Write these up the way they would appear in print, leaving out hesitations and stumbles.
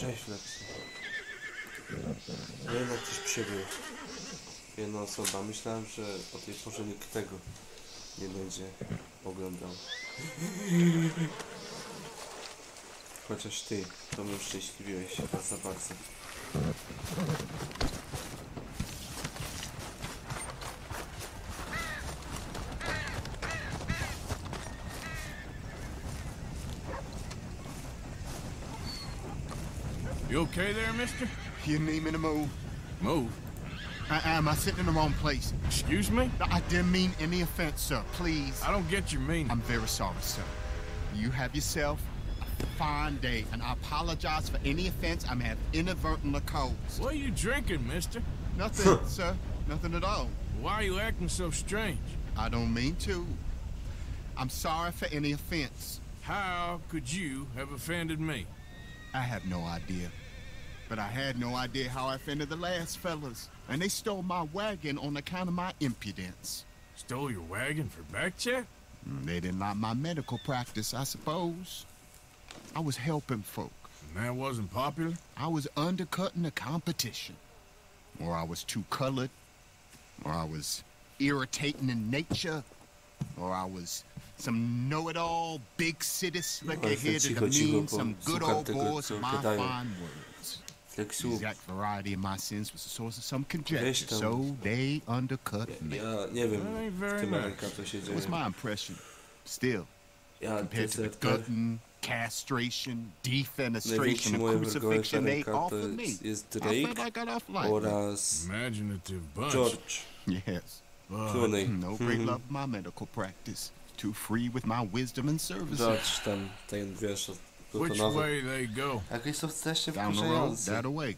Cześć, Flexu. No jednak coś przybył. Jedna osoba. Myślałem, że o tej porze nikt tego nie będzie oglądał. Chociaż ty, to mnie uszczęśliwiłeś bardzo, bardzo. You okay there, mister? You need me to move? Move? Am I sitting in the wrong place? Excuse me? I didn't mean any offense, sir. Please. I don't get your meaning. I'm very sorry, sir. You have yourself a fine day, and I apologize for any offense I may have inadvertently caused. What are you drinking, mister? Nothing, sir. Nothing at all. Why are you acting so strange? I don't mean to. I'm sorry for any offense. How could you have offended me? I have no idea. But I had no idea how I offended the last fellas. And they stole my wagon on account of my impudence. Stole your wagon for back check? They didn't like my medical practice, I suppose. I was helping folk. And that wasn't popular? I was undercutting the competition. Or I was too colored. Or I was irritating in nature. Or I was some know-it-all, big city slicker-headed to mean some good old boys of my fine words. The exact variety of my sins was the source of some conjecture, so they undercut me. Ja nie wiem, w tym Ameryka to się It dzieje. was my impression. Still, compared to the deserter. gutting, castration, defenestration, Najwięksi and moje crucifixion they wrogowie offered me. jest I Drake felt I got off lightly. oraz Imaginative bunch. George Yes. Clooney. No great love of my medical practice. Too free with my wisdom and services. George ten wiesz, Which plutonowy. way they go? Jakieś są strasznie Down the road, wkurzające. that away.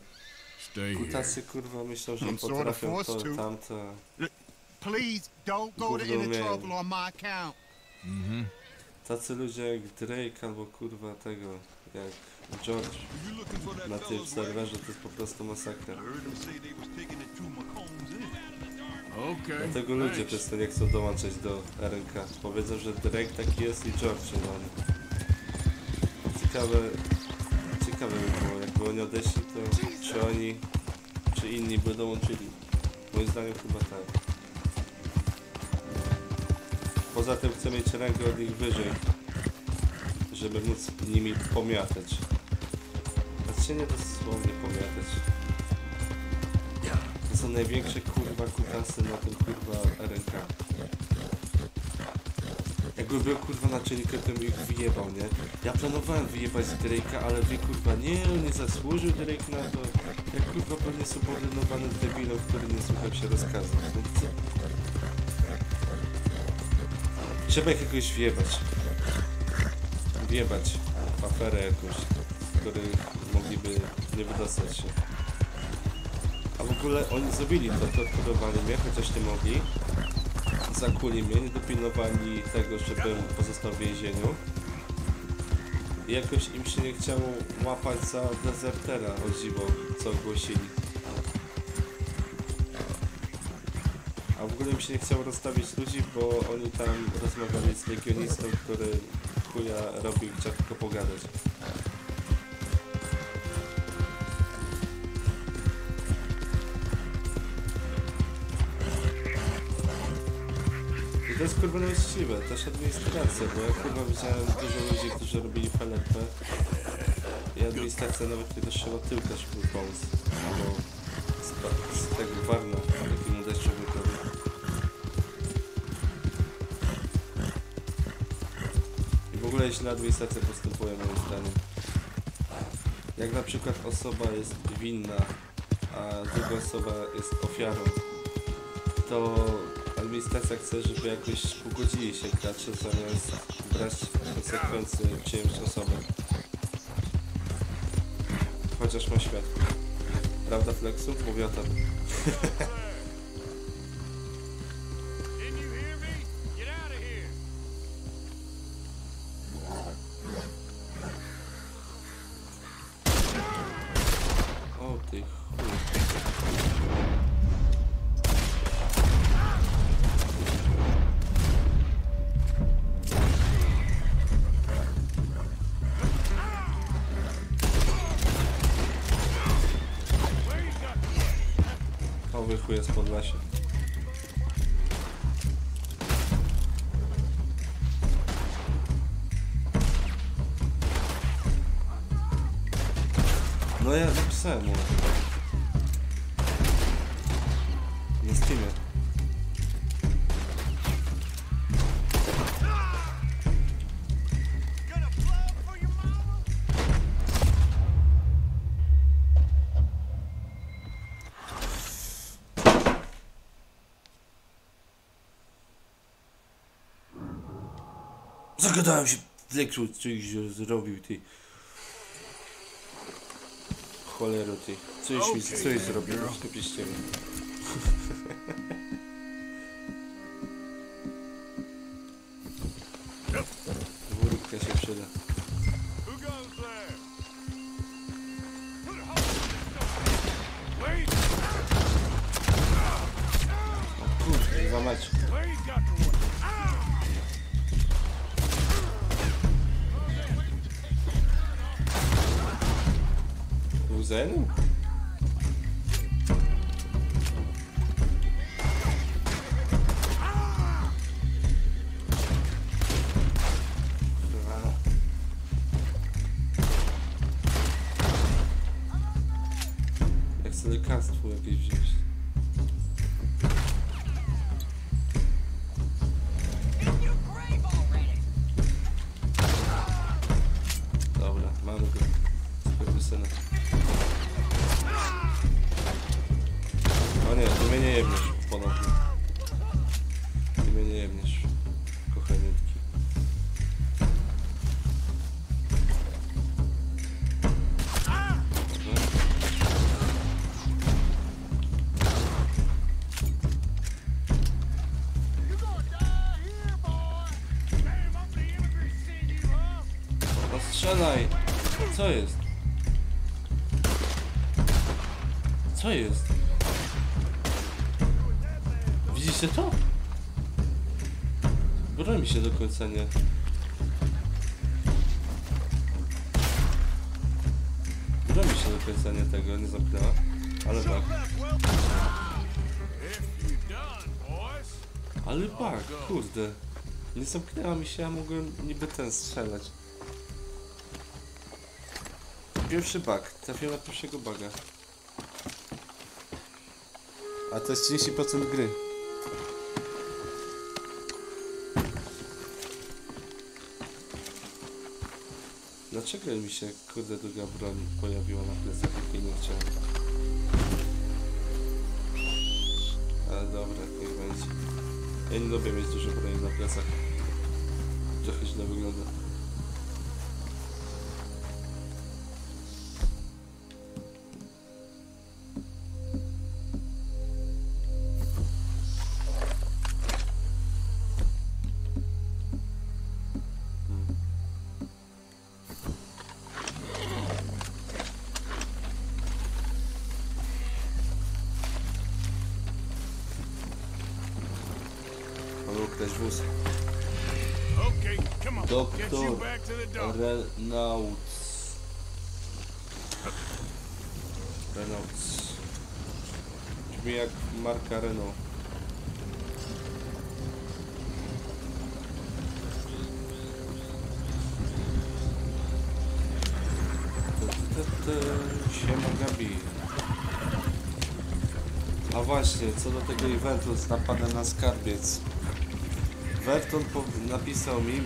Stay here. Kutasy kurwa myślą, że I'm sorta potrafią forced to, to. tamto. Please don't go to Gówno any miałem. trouble on my account. Tacy ludzie jak Drake albo kurwa tego, jak George na tym serwerze, to jest po prostu masakra. Okay. Dlatego ludzie thanks. często nie chcą dołączać do RNK. Powiedzą, że Drake taki jest i George no. Ciekawe by było, jakby oni odeszli, to czy oni, czy inni by dołączyli. Moim zdaniem chyba tak. Poza tym chcę mieć rangę od nich wyżej, żeby móc nimi pomiatać. Znaczy nie dosłownie pomiatać. To są największe kurwa kutasy na tym kurwa RNK. Jakby był kurwa naczelnikiem, to bym ich wyjebał, nie? Ja planowałem wyjebać z Drake'a, ale wie kurwa, nie, on nie zasłużył Drake na to. Jak kurwa pewnie subordynowany debilem, który nie słuchał się rozkazów. No co? Trzeba ich jakoś wjebać. Wjebać w aferę jakąś, z której mogliby nie wydostać się. A w ogóle oni zrobili to, torturowali mnie, chociaż nie mogli. Zakuli mnie, nie dopilnowali tego, żebym pozostał w więzieniu. I jakoś im się nie chciało łapać za dezertera, o dziwo, co ogłosili. A w ogóle im się nie chciało rozstawić ludzi, bo oni tam rozmawiali z legionistą, który chuja robił, chciał tylko pogadać. I to jest kurwa nieuczciwe, też administracja, bo ja kurwa widziałem dużo ludzi, którzy robili PLP i administracja nawet tego trzeba tyłka, żeby pomóc. Albo z tego warna, takiemu dać człowiekowi. I w ogóle źle administracja postępuje moim zdaniem. Jak na przykład osoba jest winna, a druga osoba jest ofiarą, to administracja chce, żeby jakoś pogodzili się gracze, zamiast brać konsekwencje czyjąś osobę. Chociaż ma świadków. Prawda, Flexu? Mówię o tobie. O ty chuj. O, wychuje z Podlasia. No ja napisałem mu. Na Steamie. Zagadałem się w lekczu, coś zrobił ty. Cholero ty. Coś zrobił, przepiszcie mi. Wódka się przyda. O kurde, zamać. Zen? Jak sobie lekarstwo jakieś wziąć. Dobra, mamy go. Skurwysyna. O nie, ty mnie nie jebniesz ponownie. Ty mnie nie jebniesz, kochaniutki. No strzelaj! Co jest? Co jest? Widzicie to? Broń mi się do końca nie. Broń mi się do końca nie tego, nie zamknęła. Ale tak. Ale bak, kurde. Nie zamknęła mi się, a mogłem niby ten strzelać. Pierwszy bug. Trafiłem na pierwszego buga. A to jest 30% gry. Dlaczego mi się kurde druga broń pojawiła na plecach, jak jej nie chciałem? Ale dobra, niech będzie. Ja nie lubię mieć dużo broni na plecach. Trochę źle wygląda. Wóz. Doktor Reynolds. Brzmi jak marka Renault. Siema Gabi. A właśnie, co do tego eventu z napadem na skarbiec. Verton napisał mi,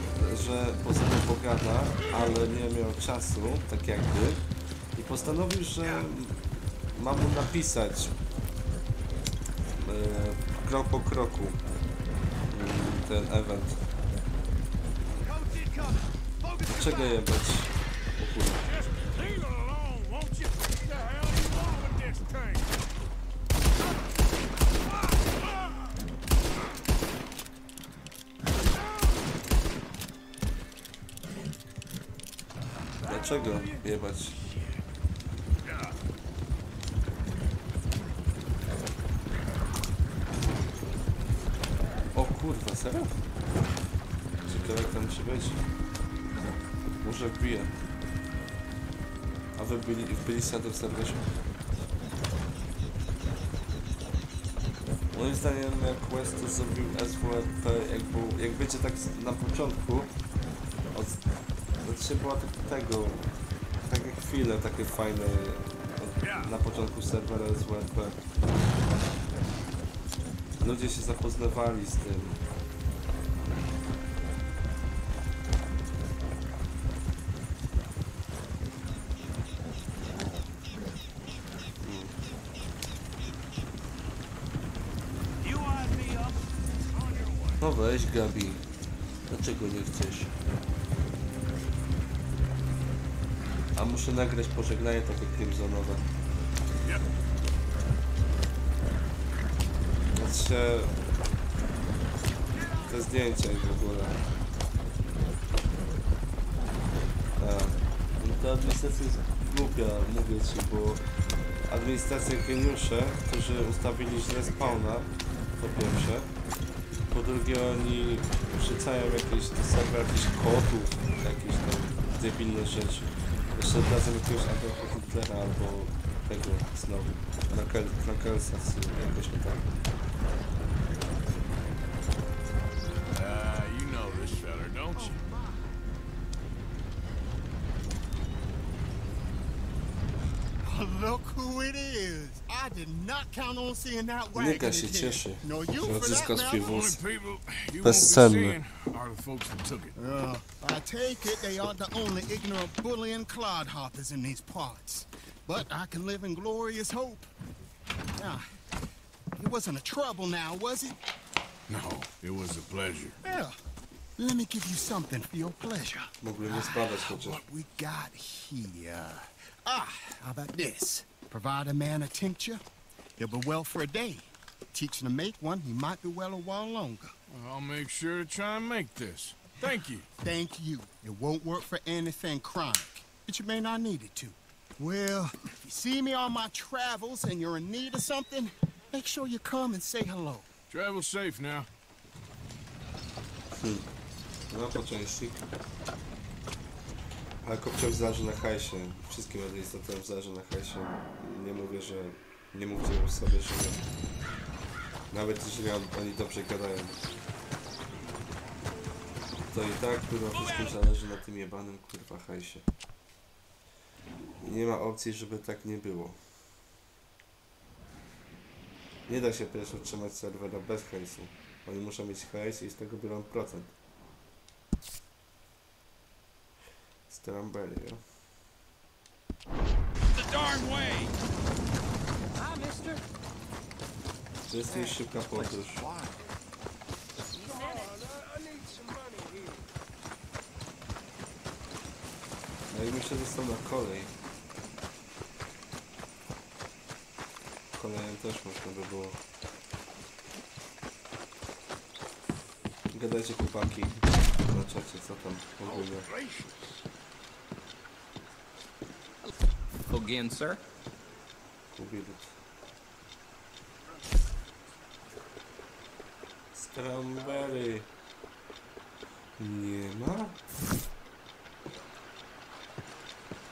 że po sobie pogada, ale nie miał czasu, tak jakby, i postanowił, że mam mu napisać krok po kroku ten event. Dlaczego jebać? O kurwa. Dlaczego jebać? O kurwa, serio? Ciekawe jak tam musi być. Może wbije. A wy byli w serwerze? Moim zdaniem jak West to zrobił SWRP, jak wiecie tak na początku, znaczy była tego, takie chwile takie fajne na początku serwera SWRP. Ludzie się zapoznawali z tym. No weź Gabi, dlaczego nie chcesz? A muszę nagrać pożegnanie takie Crimsonowe. Znaczy te zdjęcia i w ogóle. No ta administracja jest głupia, mówię ci, bo administracja geniusze, którzy ustawili źle spawna, po pierwsze. Po drugie oni wrzucają jakieś do serwer jakichś kodów, jakieś tam debilne rzeczy. Jeszcze razem jakiegoś Adolfa Hitlera albo tego znowu, Knucklesa, jakoś nie tak. You know this feller, don't you? Look who it is. I did not count on seeing that wagon Nika się again. cieszy, No, you że for that odzyskał swój matter. wóz. Only people you won't be Bezcenny. seeing are the folks that took it. I take it they are the only ignorant bullying clodhoppers in these parts. But I can live in glorious hope. Now, it wasn't a trouble now, was it? No, it was a pleasure. Yeah. Let me give you something for your pleasure. Mogli nie spadać chociaż. What we got here? How about this? Provide a man a tincture, he'll be well for a day. Teach him to make one, he might be well a while longer. Well, I'll make sure to try and make this. Thank you. Thank you. It won't work for anything chronic, but you may not need it to. Well, if you see me on my travels and you're in need of something, make sure you come and say hello. Travel safe now. No po części. Ale Kopciok zależy na hajsie. Wszystkim administratorem zależy na hajsie. Nie mówię, że... Nie mówcie już sobie, że nie. Nawet jeżeli oni dobrze gadają. To i tak kurwa wszystkim zależy na tym jebanym kurwa hajsie. I nie ma opcji, żeby tak nie było. Nie da się też utrzymać serwera bez hajsu. Oni muszą mieć hajs i z tego biorą procent. Strawberry, ja? The darn way! Hi, mister. To jest już szybka podróż. No i myślę, że są na kolej. Kolejem też można by było. Gadajcie chłopaki na czacie, co tam ogólnie. Again, sir. Kubilut. Strawberry. Nie ma?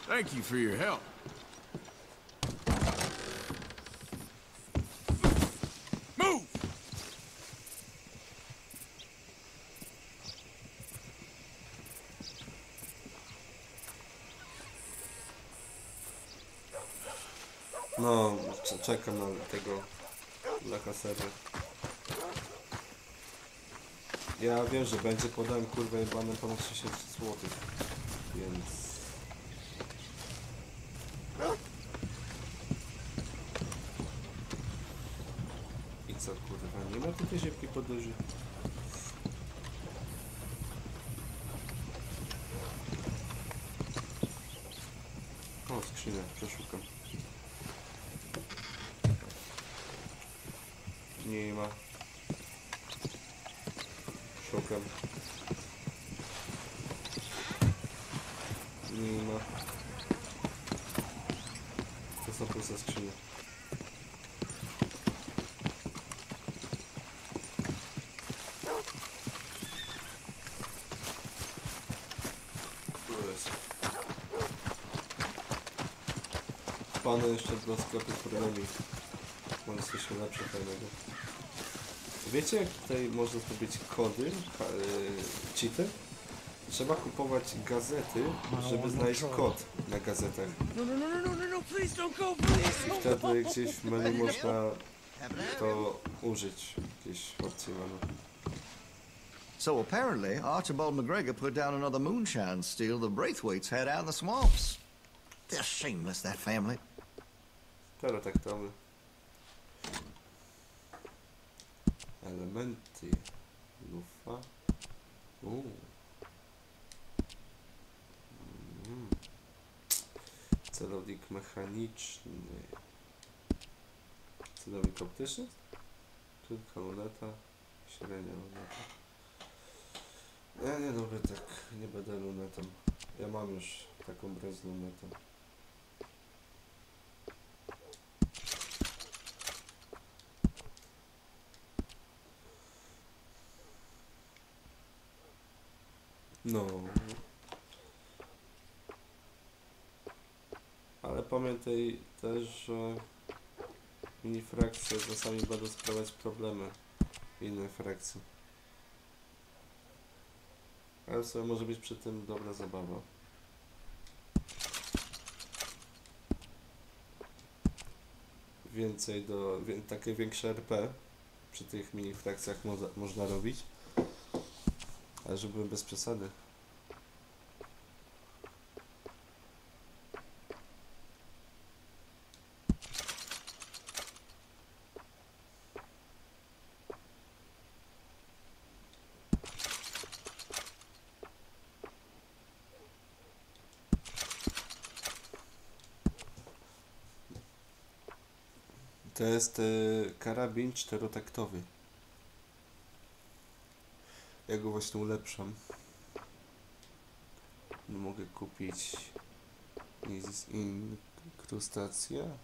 Thank you for your help. Move! No, czekam na tego dla kasery. Ja wiem, że będzie, podałem kurwę jebanem ponad 30 zł, więc... I co kurwa, nie ma tutaj szybkiej podróży? O, skrzynia, przeszukam. Nie ma. Szukam. Nie ma. To są puste skrzynie. Tu jest. Pany jeszcze do sklepu z problemami. Może coś lepsze fajnego. Wiecie, jak tutaj można zdobyć kody, cheaty? Trzeba kupować gazety, żeby znaleźć kod na gazetach. No, please don't go, please. Wtedy gdzieś w menu można to użyć. Jakieś opcje mamy. So apparently, Archibald McGregor put down another moonshine steal the Braithwaites had out in the swamps. They're shameless, that family. Pterodaktylowy. Elementy. Lufa. Celownik mechaniczny. Celownik optyczny? Krótka luneta. Średnia luneta. Ja nie lubię tak, nie będę lunetą. Ja mam już taką broń z lunetą. No. Ale pamiętaj też, że mini frakcje czasami będą sprawiać problemy innej frakcji. Ale w sumie może być przy tym dobra zabawa. Takie większe RP przy tych mini frakcjach można robić. Ale żeby bez przesady. To jest karabin czterotaktowy. Ja go właśnie ulepszam. Mogę kupić inkrustację.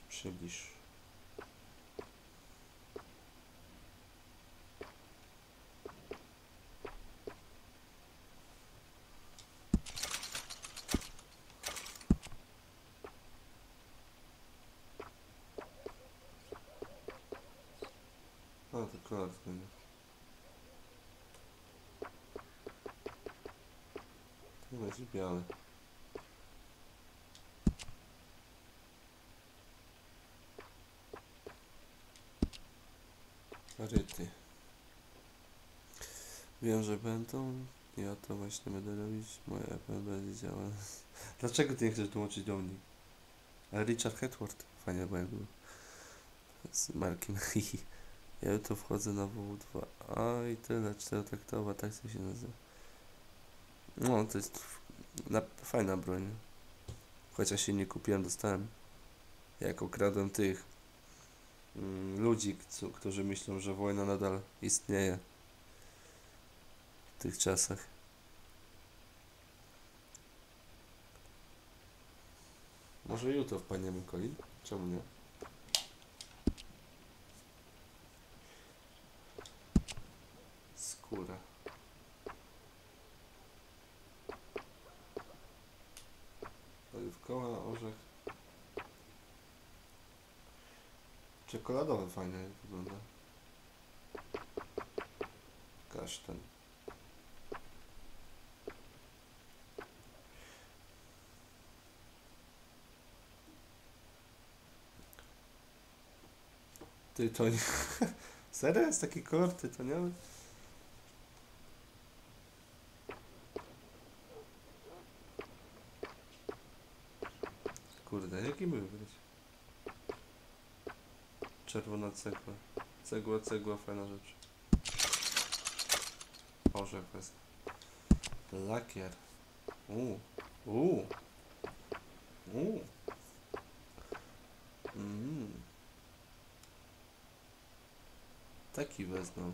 Przybliż. O, to kolor zmienia. To będzie biały. Ryty. Wiem, że będą. Ja to właśnie będę robić. Moja EP będzie działać. Dlaczego ty nie chcesz dołączyć do mnie? Ale Richard Hetworth. Fajnie, bo jak był z Markiem. Ja jutro wchodzę na WW2. A i tyle, czterotaktowa, tak to się nazywa. No, to jest fajna broń. Chociaż się nie kupiłem, dostałem. Jak okradłem tych ludzi, którzy myślą, że wojna nadal istnieje w tych czasach. Może jutro wpadniemy, Colin? Czemu nie? Skóra. Oliwkowa, orzech. Czekoladowy fajnie wygląda. Kasztan. Tytoń. Serio? Jest taki kolor tytoniowy? Kurde, jaki by wybrać? Czerwona cegła. Cegła, fajna rzecz. Orzech jest. Lakier. Taki wezmę.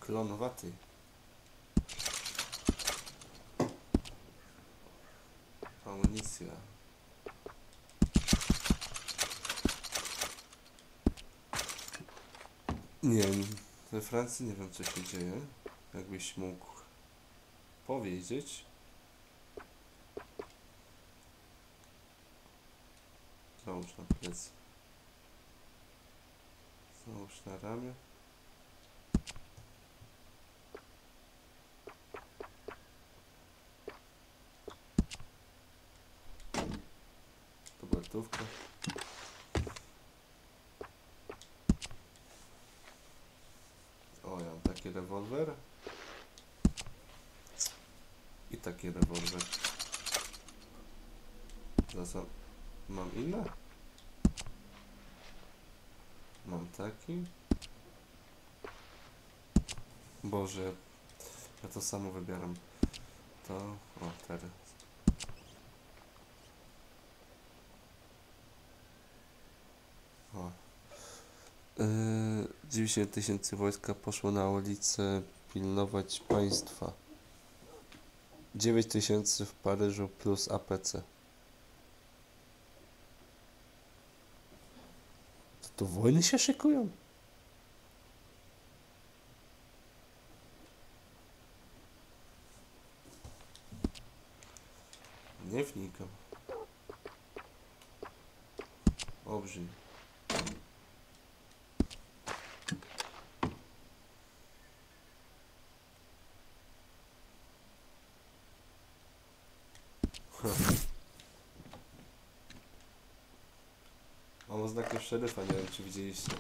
Klonowaty. Amunicja. Nie, we Francji nie wiem, co się dzieje. Jakbyś mógł powiedzieć. Załóż na plecy. Załóż na ramię. Kobertówka. O, ja mam taki rewolwer. I taki rewolwer. Zaraz mam inne? Mam taki. Boże, ja to samo wybieram. To, o, teraz. O. 90 000 wojska poszło na ulicę pilnować państwa. 9 000 w Paryżu plus APC. To tu wojny się szykują? Nie wnikam. Olbrzym. Mam oznakę szeryfa, nie wiem czy widzieliście.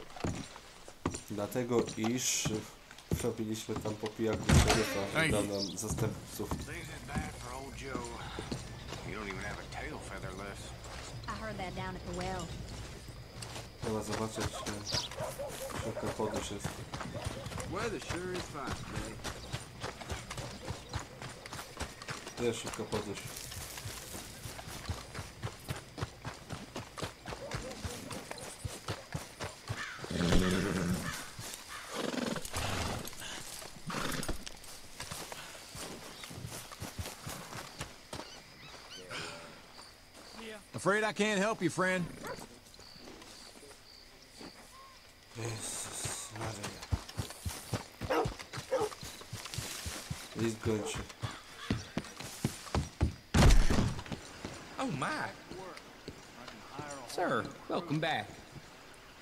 Dlatego iż robiliśmy tam po pijaku szeryfa, dał nam zastępców. Trzeba zobaczyć, jaka podróż jest. To jest szybka podróż. Afraid I can't help you, friend. Jezus Maria. List gończy. Oh my. Sir, welcome back.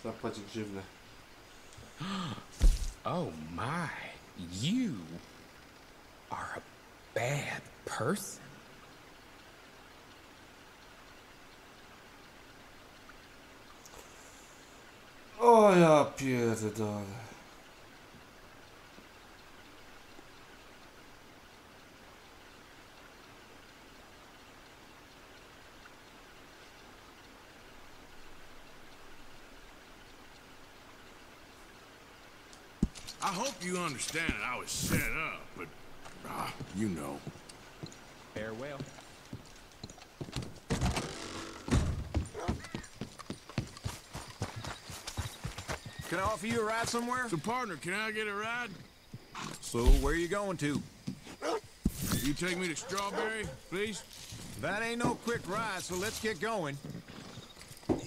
Zapłać grzywnę. Oh my. You are a bad person. O ja pierdolę. I hope you understand that I was set up, but, you know. Farewell. Can I offer you a ride somewhere? So, partner, can I get a ride? So, where are you going to? You take me to Strawberry, please? That ain't no quick ride, so let's get going.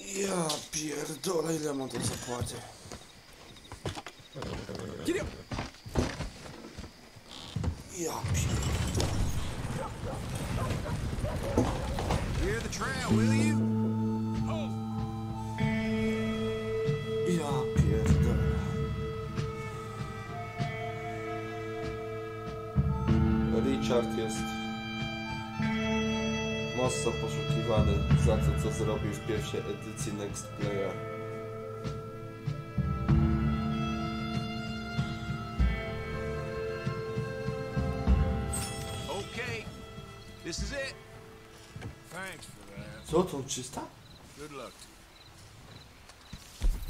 Ja pierdolę, ile mam do zapłaty. Get him! Ja pierdolę. Clear the trail, will you? Ja pierdolę. Richard jest mocno poszukiwany za to, co zrobił w pierwszej edycji Next Playa. Okay, this is it. Thanks for that. Co to, 300? Good luck to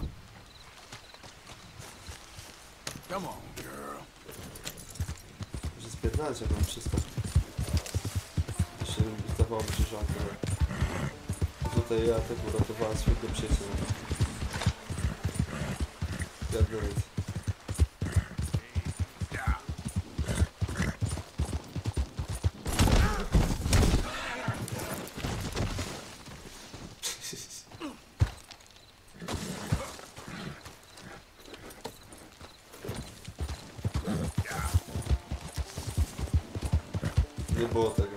you. Come on, girl. Może spierdalać, jak mam 300. Jeszcze zdawało mi się, że on tutaj ja tak uratowałem swojego przyjaciela. Gadnąć. Nie było tego.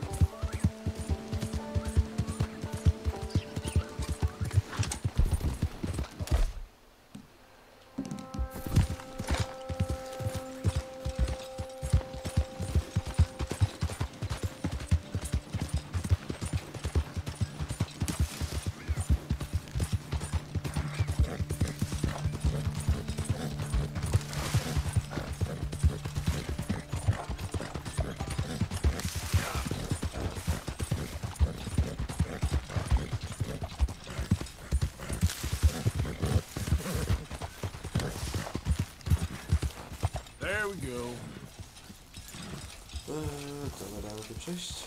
There we go. Damy radę tu przejść.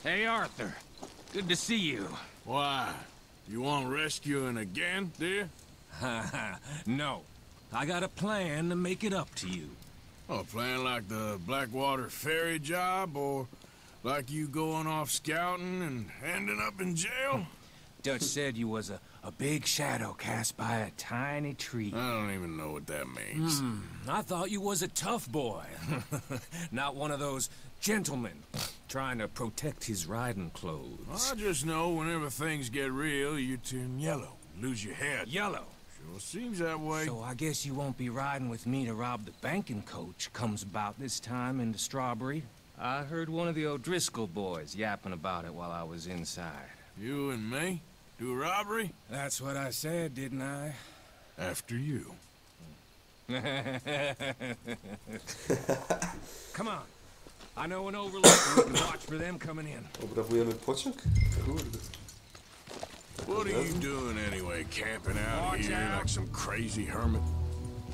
Hey, Arthur. Good to see you. Why? You want rescuing again, dear? No. I got a plan to make it up to you. Oh, playing like the Blackwater ferry job, or like you going off scouting and ending up in jail? Dutch said you was a big shadow cast by a tiny tree. I don't even know what that means. I thought you was a tough boy. Not one of those gentlemen trying to protect his riding clothes. I just know whenever things get real, you turn yellow, lose your head. Yellow. Sure seems that way. So I guess you won't be riding with me to rob the banking coach comes about this time into Strawberry. I heard one of the O'Driscoll boys yapping about it while I was inside. You and me? Do a robbery? That's what I said, didn't I? After you. Come on. I know an overlook we can watch for them coming in. Obrawujemy pociąg? Kurde. What are you doing anyway, camping out Watch here out. like some crazy hermit?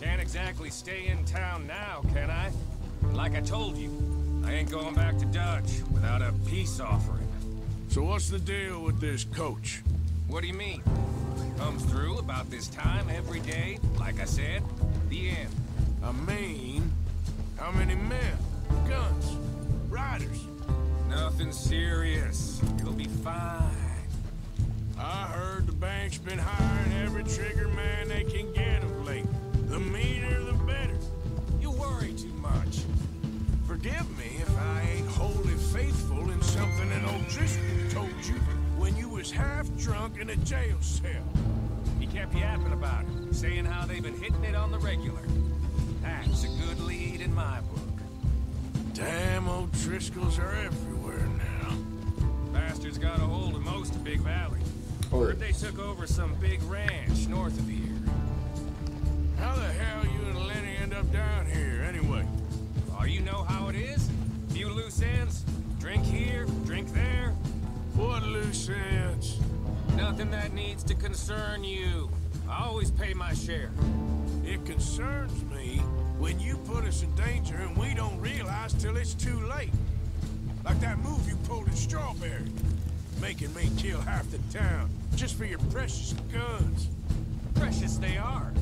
Can't exactly stay in town now, can I? Like I told you, I ain't going back to Dutch without a peace offering. So what's the deal with this coach? What do you mean? Comes through about this time every day, like I said, the end. I mean, how many men, guns, riders? Nothing serious. You'll be fine. I heard the bank's been hiring every trigger man they can get of late. The meaner, the better. You worry too much. Forgive me if I ain't wholly faithful in something that old Driscoll told you when you was half drunk in a jail cell. He kept yapping about it, saying how they've been hitting it on the regular. That's a good lead in my book. Damn, old Driscolls are everywhere now. Bastards got a hold of most of Big Valley. Heard they took over some big ranch north of here. How the hell you and Lenny end up down here, anyway? Oh, you know how it is? Few loose ends. Drink here, drink there. What loose ends? Nothing that needs to concern you. I always pay my share. It concerns me when you put us in danger and we don't realize till it's too late. Like that move you pulled in Strawberry. Making me kill half the town just for your precious guns. Precious they are.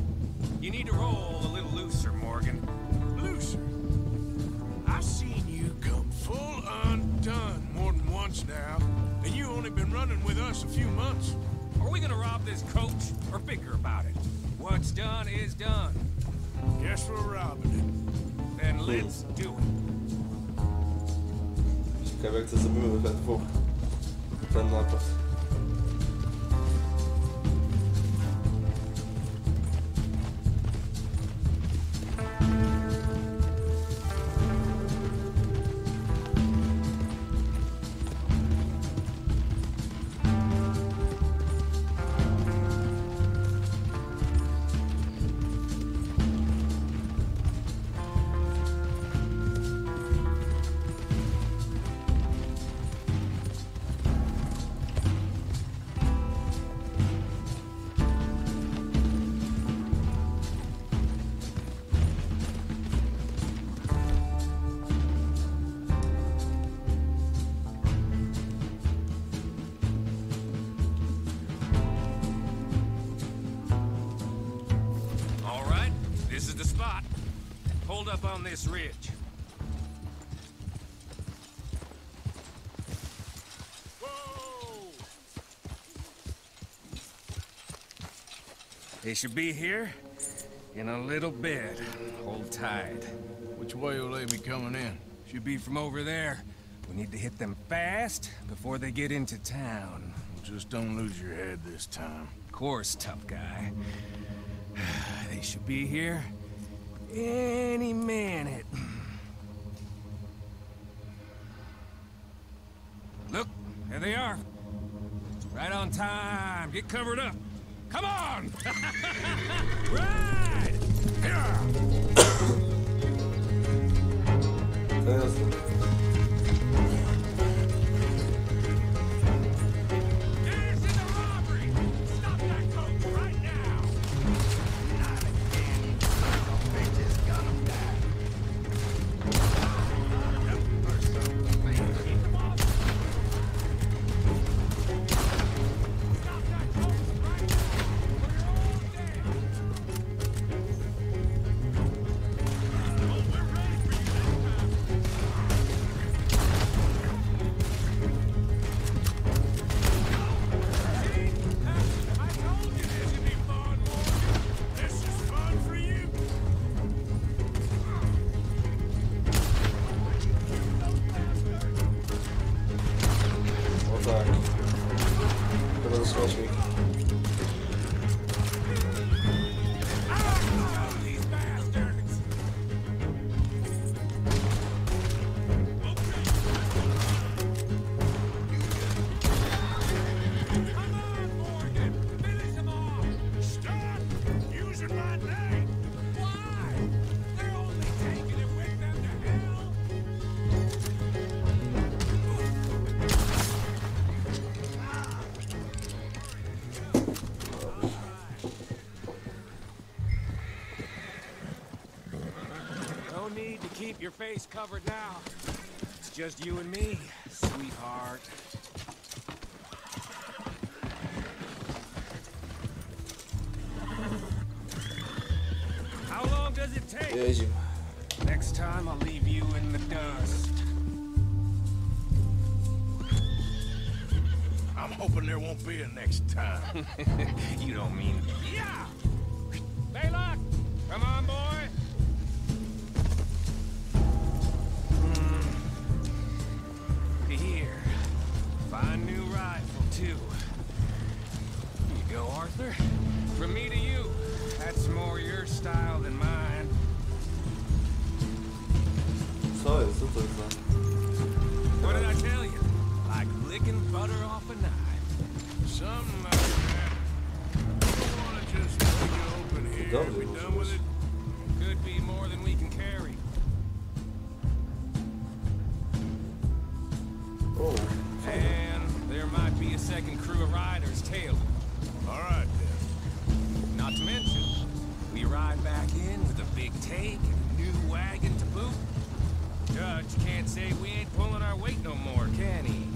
You need to roll a little looser, Morgan. Looser? I've seen you come full undone more than once now, and you only been running with us a few months. Are we gonna rob this coach or bicker about it? What's done is done. Guess we're robbing it. Then let's do it. Ciekawe jak to zrobimy we dwóch. Ten napad. Hold up on this ridge. Whoa! They should be here in a little bit. Hold tight. Which way will they be coming in? Should be from over there. We need to hit them fast before they get into town. Just don't lose your head this time. Of course, tough guy. They should be here any minute. Look, there they are. Right on time. Get covered up. Come on! Ride! To jasne. There's in the robbery! Stop that coach right now! Not again. Bitches gonna die. Keep them off. Stop that coach right now! We're all dead. Oh, we're ready for you this time. I told you this would be fun, Morgan. This is fun for you. O tak. Chyba zasłać mi. These bastards. Come on, Morgan. Finish them off. Stop using my name. Why? They're only taking it with them to hell. No need to keep your face covered now. It's just you and me, sweetheart. How long does it take? Jeździmy. Next time I'll leave you in the dust. I'm hoping there won't be a next time. You don't mean... Yeah! Baylock! Come on, boy! Here. Fine new rifle, too. Here you go, Arthur. From me to you. That's more your style than mine. Co jest? Co to jest za... What did I tell you? Like licking butter off a knife. Something like that. You wanna just break it open here? Dobry We może done with być. it? Could be more than we can carry. O, And there might be a second crew of riders tailing. All right, then. Not to mention, we ride back in with a big take and a new wagon to boot. Judge can't say we ain't pulling our weight no more, can he?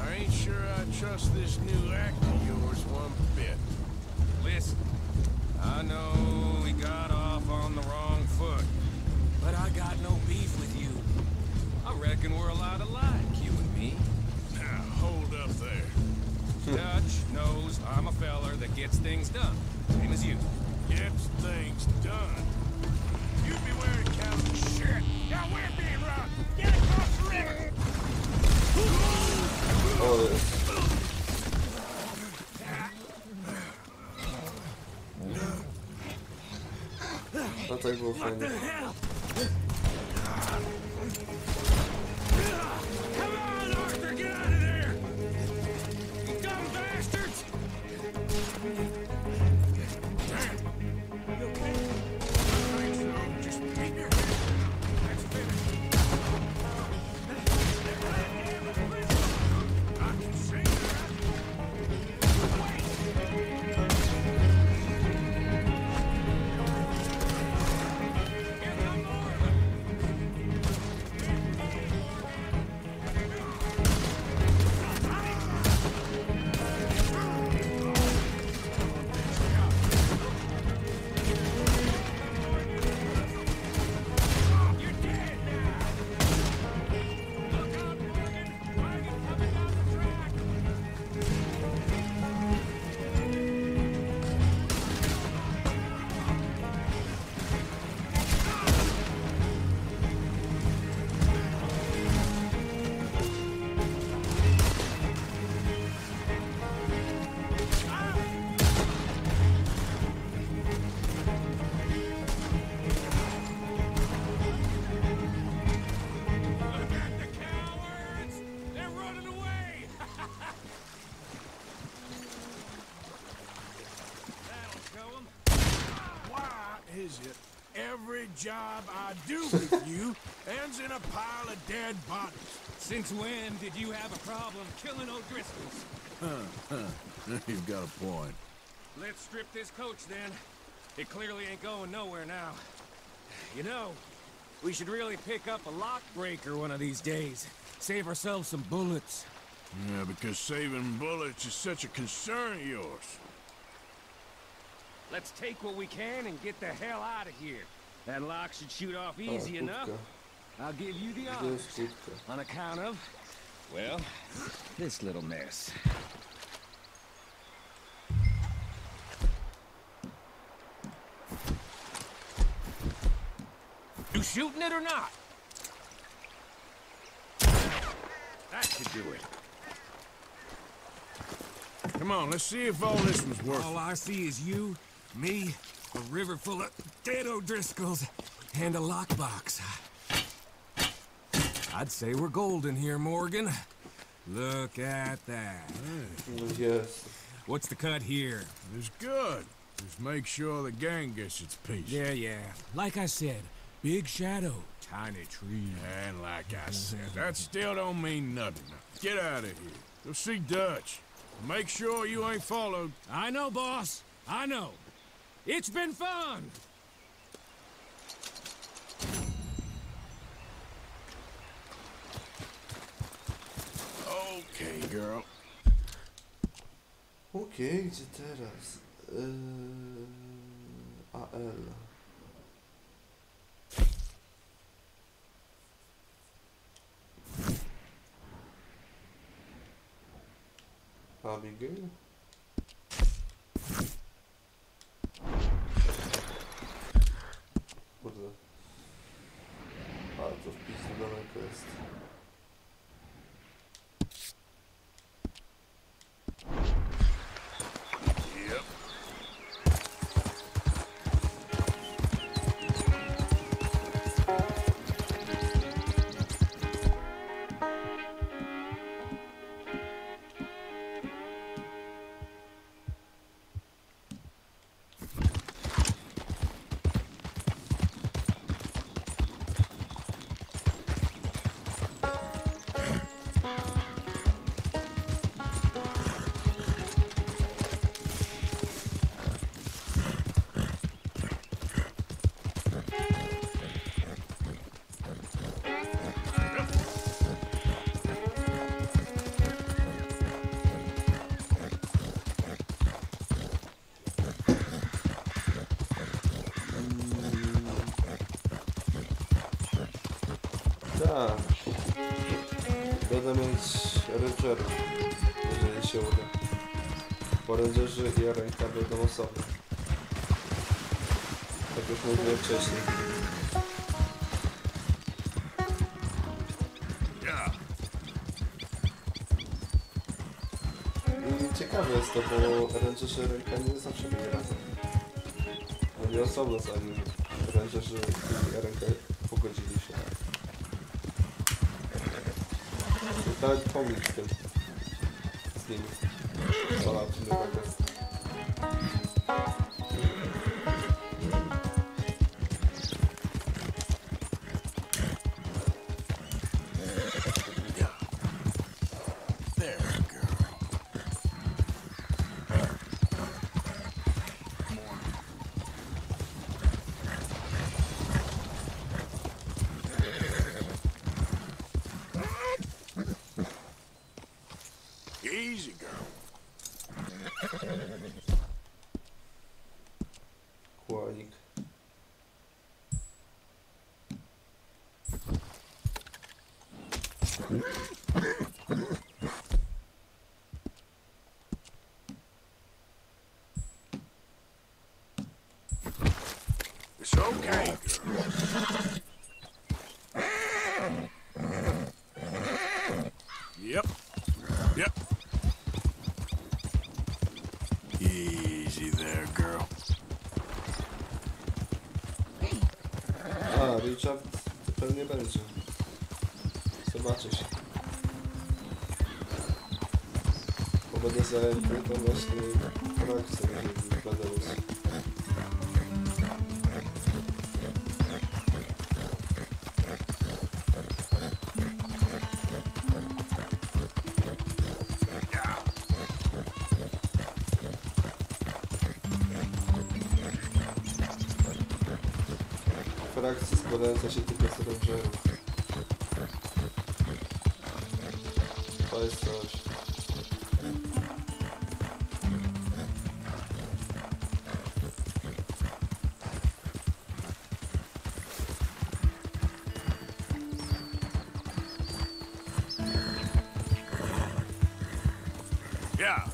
I ain't sure I trust this new act of yours one bit. Listen, I know we got off on the wrong foot, but I got no beef with you. I reckon we're a lot alike, you and me. Now, hold up there. Dutch knows I'm a feller that gets things done, same as you. Gets things done? You'd be wearing counting shit. Now we're being robbed. Get across the river. o jest. No tak było fajnie. Come on, Arthur, get out of there! You dumb bastards! Damn. You okay? I think so. Just keep your head. Let's finish. I can see that. Get some more of it. You're dead now. Look out, Morgan. Wagon coming down the track. Look at the cowards! They're running away! That'll show them. Why is it? Every job I do with you ends in a pile of dead bodies. Since when did you have a problem killing O'Driscolls? You've got a point. Let's strip this coach then. It clearly ain't going nowhere now. You know, we should really pick up a lock breaker one of these days. Save ourselves some bullets. Yeah, because saving bullets is such a concern of yours. Let's take what we can and get the hell out of here. That lock should shoot off easy enough. I'll give you the honors. On account of, well, this little mess. You shooting it or not? That should do it. Come on, let's see if all this was worth All it. I see is you, me, a river full of dead O'Driscolls, and a lockbox. I'd say we're golden here, Morgan. Look at that. Jest. What's the cut here? It's good. Just make sure the gang gets its piece. Yeah. Like I said, big shadow, tiny tree. And like I said, that still don't mean nothing. Get out of here. Go see Dutch. Make sure you ain't followed. I know, boss. I know. It's been fun. Okay, girl. Okej, gdzie teraz? AL. Abigail? Kurde. A, to wpis daleko jest. Tak. Będę mieć rangerów, jeżeli się uda. Bo rangerzy i ręka będą osobne. Tak już mówiłem wcześniej. I ciekawe jest to, bo rangerzy i ręka nie zawsze byli razem. Oni osobno, zanim rangerzy i ręka pogodzili się. Dałem pomnik tym z nimi. Ola, czy nie tak jest. Easy, girl. Kłanik. It's okay, girl. Yep. Easy there, girl. A, Richard pewnie będzie. Zobaczysz. Bo będę zajęty, to właśnie frakcję będę frakcji składająca się tylko z rangerów. To jest coś. Yeah.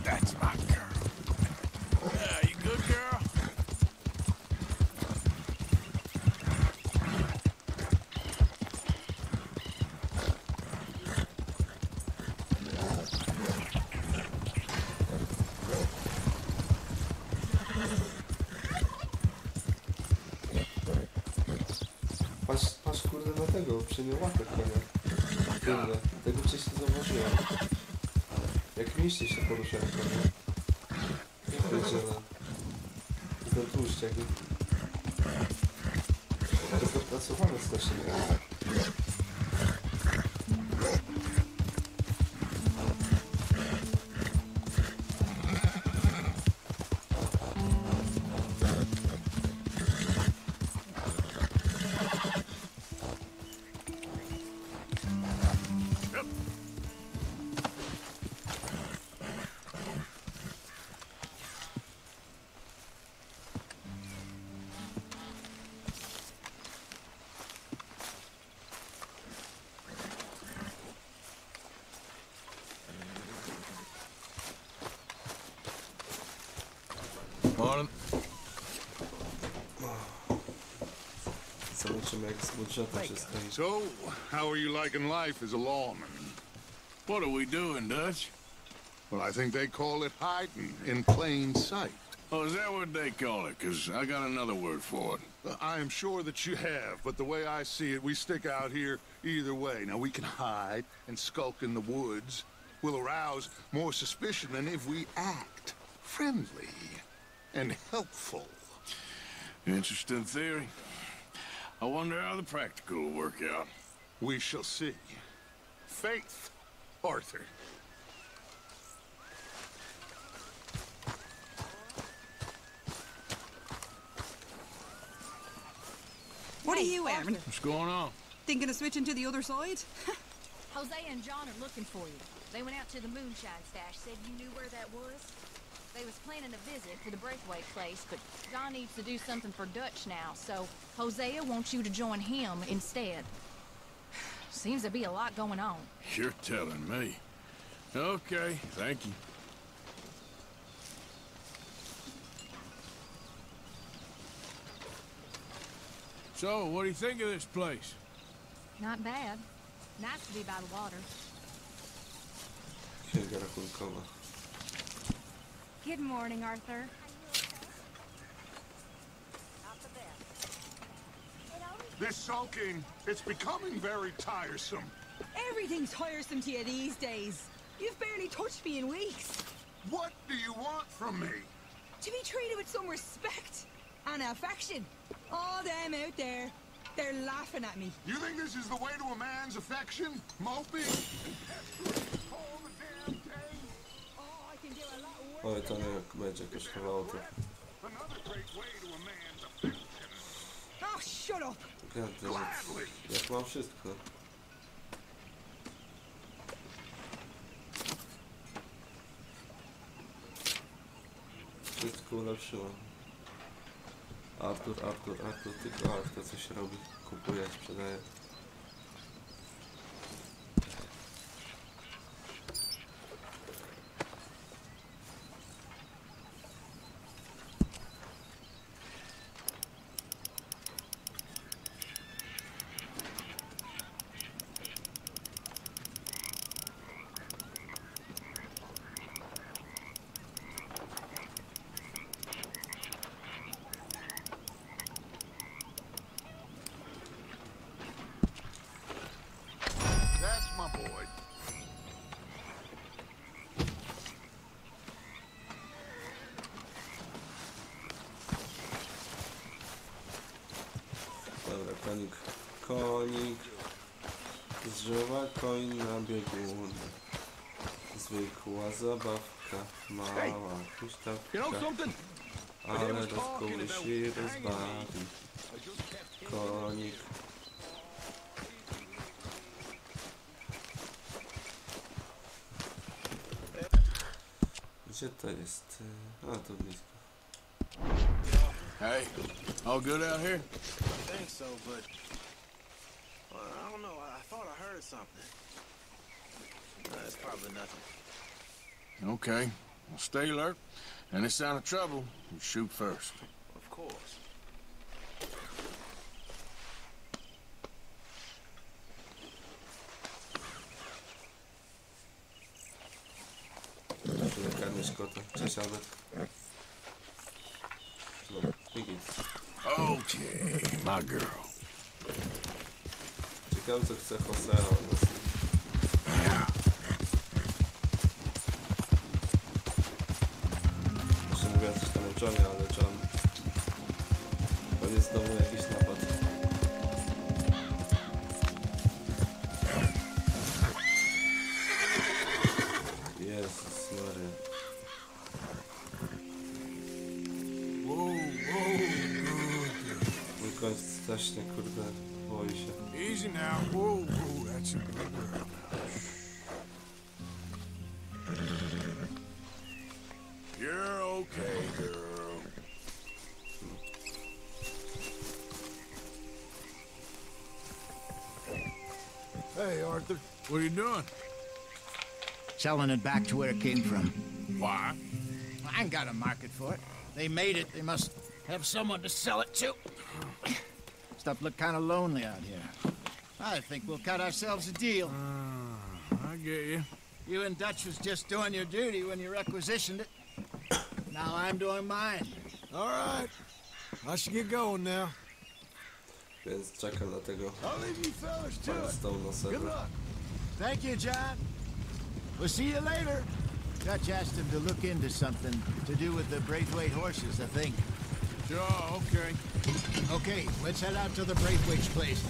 That's my girl. Yeah, you good, girl? Patrz kurde na tego, przyjmie łapę konia. Kurde, tego wcześniej zauważyłem. Jak mięśnie się poruszają konie. Jak pierdziele. Ten tłuszczaki. To jest dopracowane strasznie. Morning. Zobaczymy jak z budżetem się stoi. So, how are you liking life as a lawman? What are we doing, Dutch? Well, I think they call it hiding in plain sight. Oh, is that what they call it? 'Cause I got another word for it. I am sure that you have, but the way I see it, we stick out here either way. Now, we can hide and skulk in the woods. We'll arouse more suspicion than if we act friendly and helpful. Interesting theory. I wonder how the practical will work out. We shall see. Faith, Arthur. What are you wearing? What's going on? Thinking of switching to the other side? Hosea and John are looking for you. They went out to the moonshine stash, said you knew where that was. They was planning a visit for the breakaway place, but John needs to do something for Dutch now, so Hosea wants you to join him instead. Seems to be a lot going on. You're telling me. Okay, thank you. So, what do you think of this place? Not bad. Nice to be by the water. Księga rachunkowa. Good morning, Arthur. This sulking, it's becoming very tiresome. Everything's tiresome to you these days. You've barely touched me in weeks. What do you want from me? To be treated with some respect and affection. All them out there, they're laughing at me. You think this is the way to a man's affection? Moping? All the damn day? Oh, I can do a lot worse. Oj, to nie będzie kosztowało to. Another great way to a man's affection. Oh, shut up. Gady, jak mam wszystko. Wszystko ulepszyłem. Artur, tylko Artur coś robi. Kupuje, sprzedaje. Konik z drzewa, koń na biegun. Zwykła zabawka, mała huśtawka, ale rozkołysi i rozbawi. Konik. Gdzie to jest? A, to blisko. Hey, all good out here? I think so, but I don't know. I thought I heard something. It's probably nothing. Okay, well, stay alert. Any sign of trouble, you shoot first. Of course. Karmisz kota. Cześć, Albert. No, Okay, my girl. Ciekawe, co chce Josea od nas. Jeszcze mówiłem coś tam o Johnie, ale John... Koniec znowu jakiś napad. Jezus Maria. Mój koń strasznie, kurde, boi się. Easy now. Whoa, whoa, that's a good girl. You're okay, girl. Hey, Arthur. What are you doing? Selling it back to where it came from. Why? I ain't got a market for it. They made it. They must have someone to sell it to. Stuff look kind of lonely out here. I think we'll cut ourselves a deal. I get you. You and Dutch was just doing your duty when you requisitioned it. Now I'm doing mine. All right. I should get going now. Więc czekam na tego I'll leave you fellas to it. Stone'a Good serwer. luck. Thank you, John. We'll see you later. Dutch asked him to look into something to do with the Braithwaite horses, I think. Sure, okay. Okay, let's head out to the Braithwaite's place.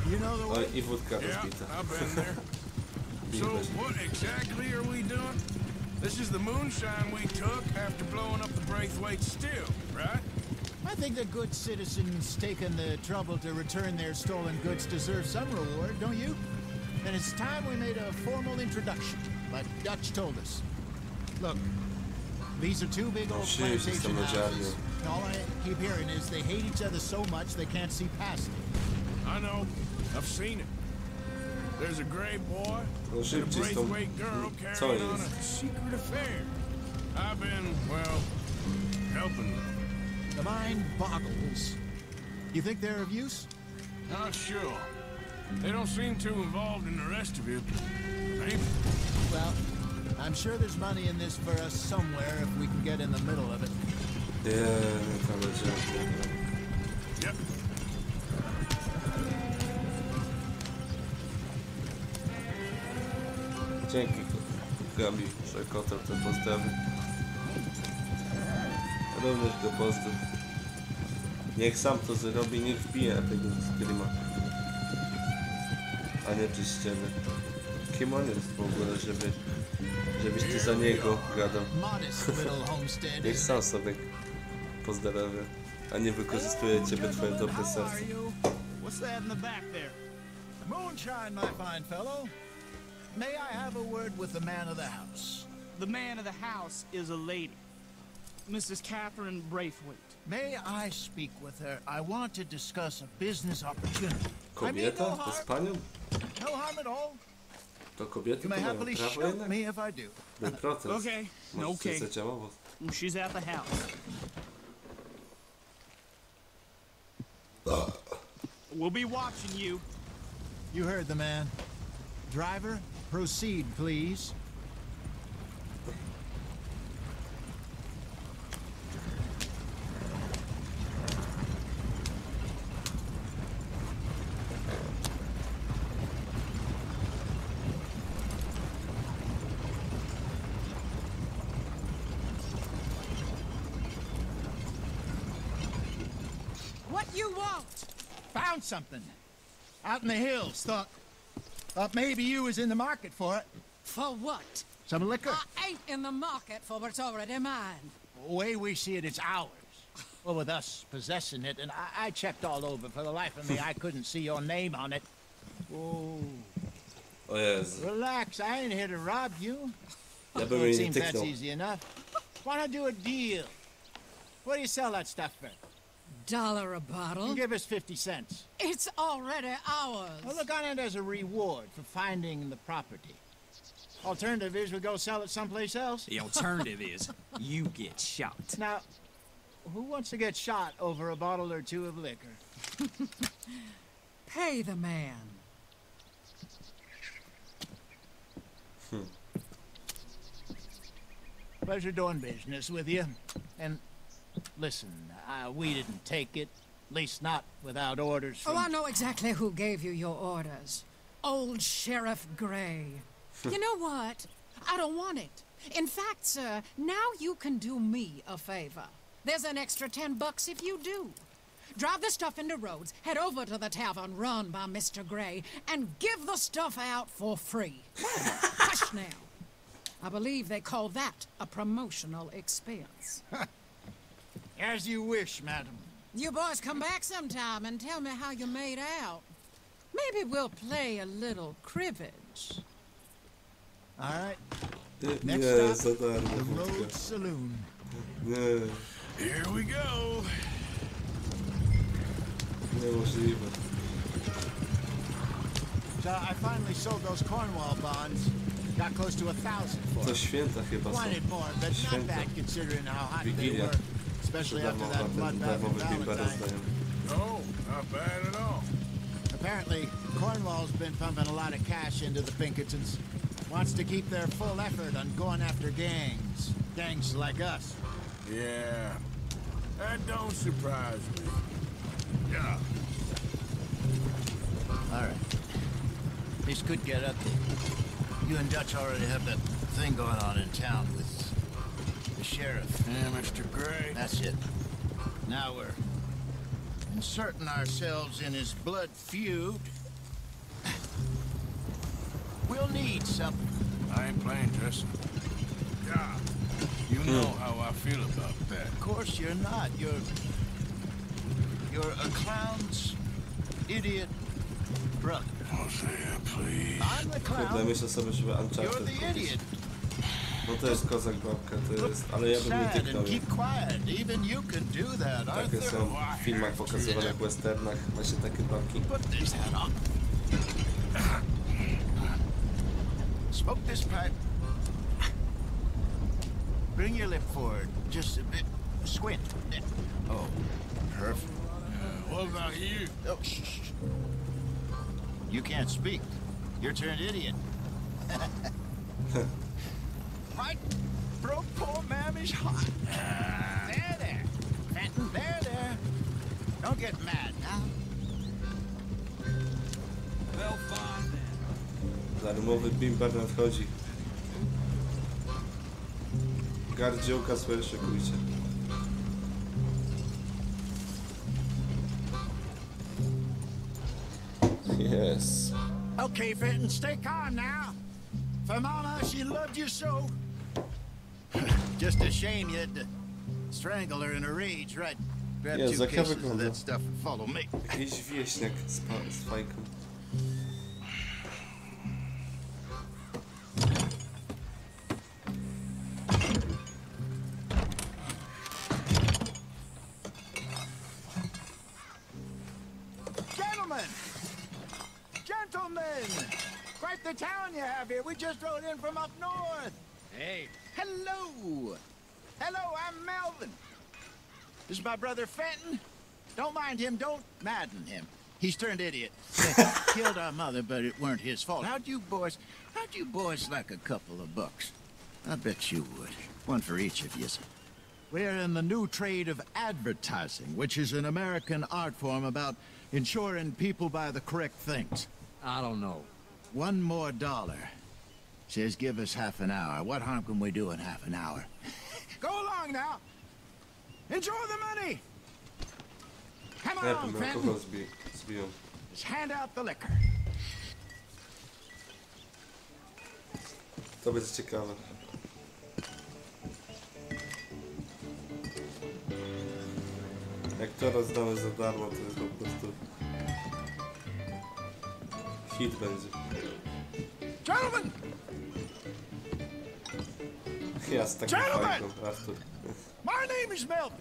You know the Oj, way? i wódka Yeah, rozbita. I've been there. So what exactly are we doing? This is the moonshine we took after blowing up the Braithwaite still, right? I think the good citizens taking the trouble to return their stolen goods deserve some reward, don't you? And it's time we made a formal introduction, like Dutch told us. Look, these are two big old shit, it's plantation the houses. All I keep hearing is they hate each other so much they can't see past it. I know. I've seen it. There's a gray boy No and a szybciej z tą... Braithwaite girl Co carrying on jest? a secret affair. I've been, well, helping them. The mind boggles. You think they're of use? Not sure. They don't seem too involved in the rest of it. Maybe. Well, I'm sure there's money in this for us somewhere if we can get in the middle of it. Nie, to będzie... Yep. Dzięki Gabi, że kota te pozdrawy. Również go pozdrów. Niech sam to zrobi, niech wbije tego streama. A nie przez ścianę. Kim on jest w ogóle, żebyś ty za niego gadał. Niech sam sobie pozdrawia, a nie wykorzystuje ciebie twoje dobre serce. What's that in the back there? Moonshine, my fine fellow. May I have a word with the man of the house? The man of the house is a lady, Mrs. Catherine Braithwaite. May I speak with her? I want to discuss a business opportunity. Kobieta? To z panią? No harm at all. To kobiety You to may mają happily prawo shoot jednak? me if I do. Był protest. Okay, Może okay. coś zadziałało. She's at the house. We'll be watching you. You heard the man. Driver, proceed, please. What you want? Found something. Out in the hills. Thought maybe you was in the market for it. For what? Some liquor. I ain't in the market for what's already mine. The way we see it, it's ours. Well, with us possessing it, and I checked all over. For the life of me, I couldn't see your name on it. Oh. O Jezu. Relax, I ain't here to rob you. Ja bym Well, jej it nie seems that's tyknął. easy enough. Why not do a deal? What do you sell that stuff for? $1 a bottle? Give us 50 cents. It's already ours. Well, look on it as a reward for finding the property. Alternative is we go sell it someplace else. The alternative is you get shot. Now, who wants to get shot over a bottle or two of liquor? Pay the man. Pleasure doing business with you. And listen, we didn't take it. At least not without orders from... Oh, I know exactly who gave you your orders. Old Sheriff Gray. You know what? I don't want it. In fact, sir, now you can do me a favor. There's an extra $10 if you do. Drive the stuff into Rhodes, head over to the tavern run by Mr. Gray, and give the stuff out for free. Hush now. I believe they call that a promotional expense. As you wish, madam. You boys come back sometime and tell me how you made out. Maybe we'll play a little cribbage. All right. Nie, Next za stop, the darmo wódka. Rhodes Saloon. Nie, Here we go. niemożliwe. So I finally sold those Cornwall bonds. Got close to 1,000 for To it. święta chyba są. Wanted more, but not Święta. bad considering how hot they Wigilia. were. Especially after that bloodbath in Darmowy bimber Valentine. rozdają. No, not bad at all. Apparently, Cornwall's been pumping a lot of cash into the Pinkertons. Wants to keep their full effort on going after gangs. Gangs like us. Yeah, that don't surprise me. Yeah. All right. This could get ugly. You and Dutch already have that thing going on in town with the sheriff. Yeah, Mr. Gray. That's it. Now we're inserting ourselves in his blood feud. We'll need something. I ain't playing, Jesse. Yeah. You know how I feel about that. Of course you're not. You're a clown's idiot brother. Hosea, please. I'm the Kurde, clown. myślę sobie, żeby You're Uncharted the kupić. idiot. No to jest kozak babka, to jest... Ale ja bym nie Sad tyknął. and keep quiet. Even you can do that, Takie Arthur. są w filmach pokazywanych, w westernach, właśnie takie babki. Put this hat on. Smoke this pipe. Bring your lip forward. Just a bit. Squint. Oh, perfect. What about you? Oh, shh, shh. You can't speak. You're turned idiot. My broke poor mammy's heart. There. Fenton, there. Don't get mad now. Well, fine then. Darmowy bimber nadchodzi. Gardziołka swoje szykujcie. Yes. Okay, Fenton, stay calm now. For Mama, she loved you so. Just a shame you had to strangle her in a rage, right? Grab Jezu, two jak ja cases of wyglądam. that stuff and follow me. Jakiś wieśniak z fajką. Gentlemen! Quite the town you have here. We just rode in from up north. Hey, Hello! Hello, I'm Melvin. This is my brother Fenton. Don't mind him, don't madden him. He's turned idiot. Killed our mother, but it weren't his fault. How'd you boys like a couple of bucks? I bet you would. One for each of you. We're in the new trade of advertising, which is an American art form about ensuring people buy the correct things. I don't know. $1 more. Says give us half an hour. What harm can we do in half an hour? Go along now. Enjoy the money. Come Ja on, bym alkohol Fenton. zbiją. is hand out the liquor. To będzie ciekawe. Jak to rozdamy za darmo, to jest po prostu hit będzie. Gentlemen! Ja z takim fajką, Artur. My name is Melvin.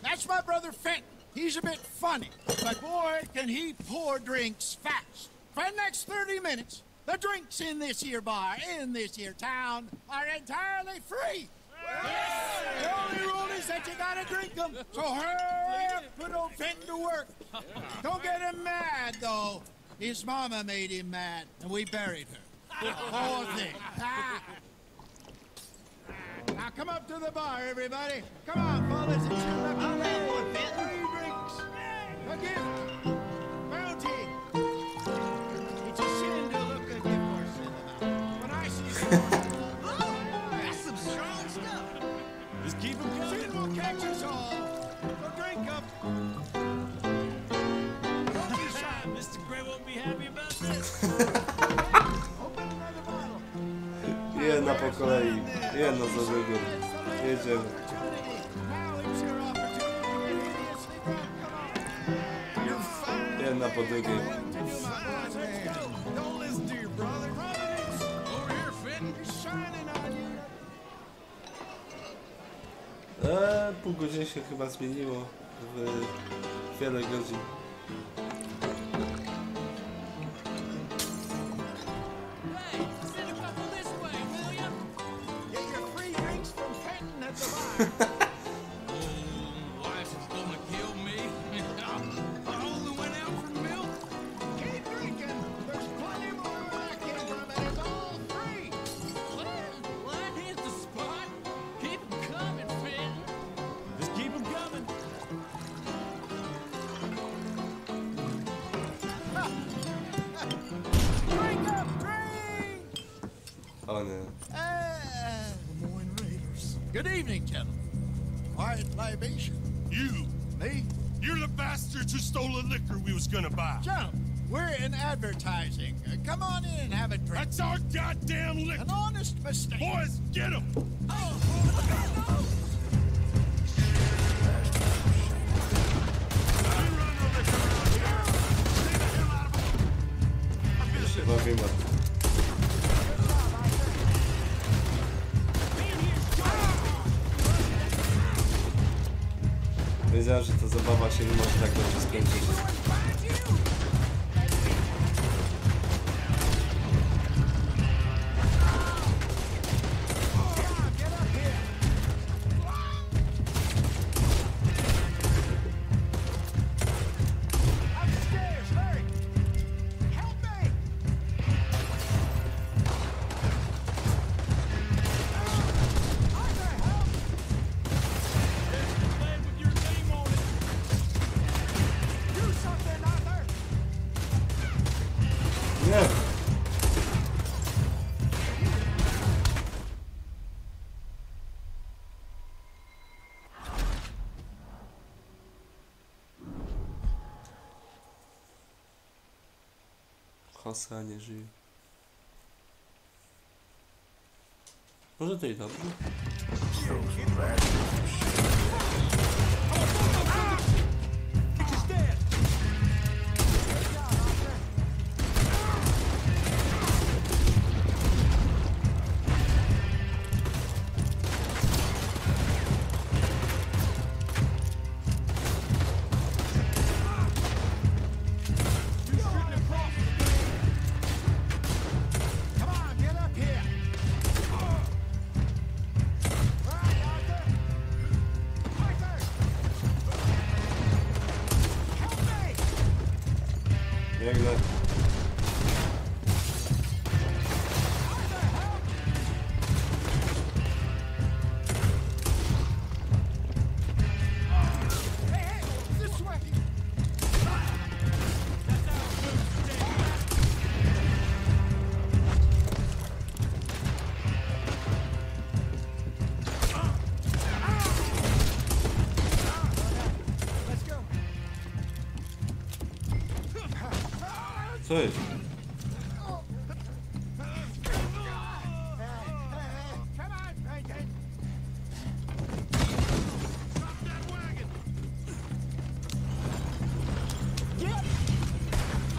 That's my brother Fenton. He's a bit funny, but boy, can he pour drinks fast. For the next 30 minutes, the drinks in this here bar, in this here town, are entirely free. The only rule is that you gotta drink them. So hurry up, put old Fenton to work. Don't get him mad, though. His mama made him mad, and we buried her. Poor thing. Now come up to the bar, everybody. Come on, fellas, and chill up. I'll have one, Fenton. 3 drinks. A gift. Bounty. It's a sin to look a gift horse in the mouth. When I see That's some strong stuff. just keep them coming. Sin will catch us all. So drink up. Don't be shy. Mr. Gray won't be happy about this. Open another bottle. Jedna po kolei, jedna za drugą. Jedziemy. Now it's your opportunity to get hideously drunk. Come on. You're fine. Jedna po drugiej. Don't listen to your brother. Providence. Over here, Fenton. He's shining on you. Pół godziny się chyba zmieniło w wiele godzin. Hey, send a couple this way, will ya? Get your free drinks from Fenton at the bar. Wife is gonna kill me. I only went out for milk. Keep drinking. There's plenty more where I came from, and it's all free. Well, that hit the spot. Keep 'em coming, Fenton. Just keep 'em coming. Drink up, drink! O nie. Lemoyne Raiders. Good evening, gentlemen. Quiet libation. You, Me? you're the bastards who stole the liquor we was gonna buy. Gentlemen, we're in advertising. Come on in and have a drink. That's our goddamn liquor. An honest mistake. Boys, get him! Się bawimy. Wiedziałem, że ta zabawa się nie może tak dobrze skończyć. Upstairs, hurry! Help me! Arthur, help! There's a flag with your name on it. Do something, Arthur! Nie! Hossa nie żyje. Może to i dobrze? Come on, get up here! All right, Arthur! Co jest?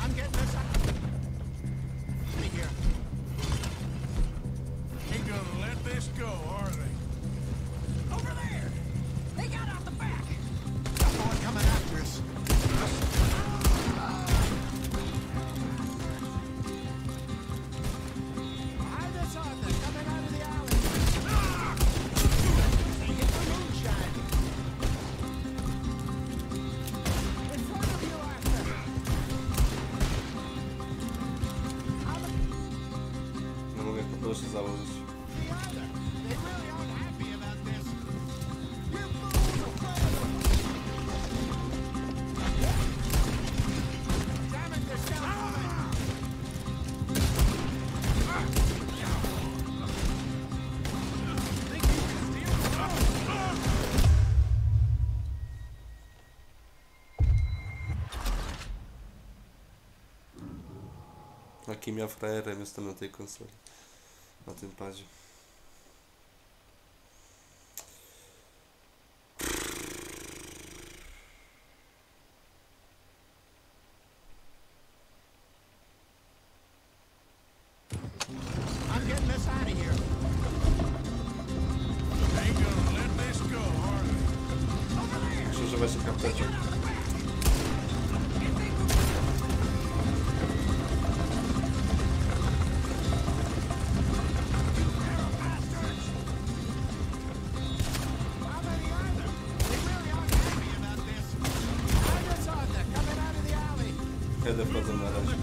I'm getting this up. Let me hear. Ain't gonna let this go, are they? Over there! They got out the back! Got one coming after us. Behind us, Arthur, coming out of the alley. They hit the moonshine. In front of you, Arthur. Nie mogę po prostu założyć. They really aren't happy about this. Damn it, they're still coming. Jakim ja frajerem jestem na tej konsoli. Na tym padzie. I'm getting this out of here. Ain't gonna let this go, are they? Muszę używać tych apteczek. Kiedy wchodzą na razie.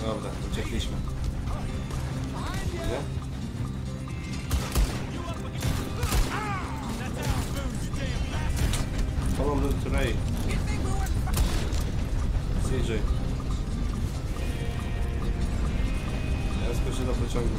Dobra, uciekliśmy. Nie? Follow the train. CJ. Ja skoczę do pociągu.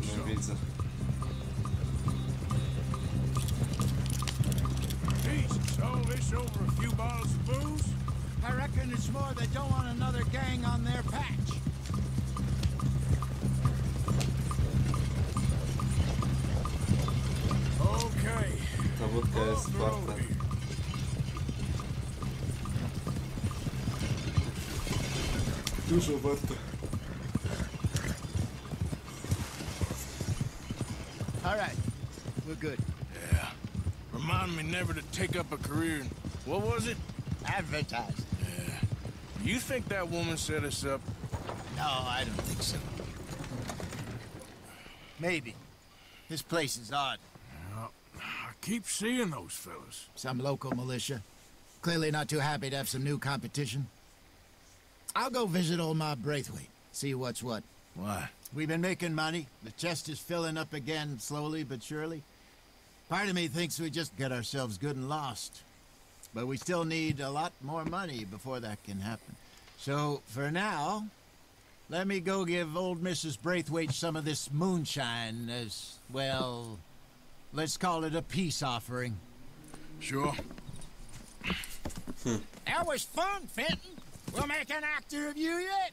Nie widzę. Jesus, all this over a few bottles of booze? I reckon it's more they don't want another gang on their patch. Okay. Ta wódka jest warta. Dużo warta. All right, we're good. Yeah. Remind me never to take up a career in, what was it? Advertised. Yeah. You think that woman set us up? No, I don't think so. Maybe. This place is odd. Well, I keep seeing those fellas. Some local militia. Clearly not too happy to have some new competition. I'll go visit old Ma Braithwaite, see what's what. Why? We've been making money. The chest is filling up again, slowly but surely. Part of me thinks we just get ourselves good and lost. But we still need a lot more money before that can happen. So, for now, let me go give old Mrs. Braithwaite some of this moonshine as, well, let's call it a peace offering. Sure. That was fun, Fenton. We'll make an actor of you yet.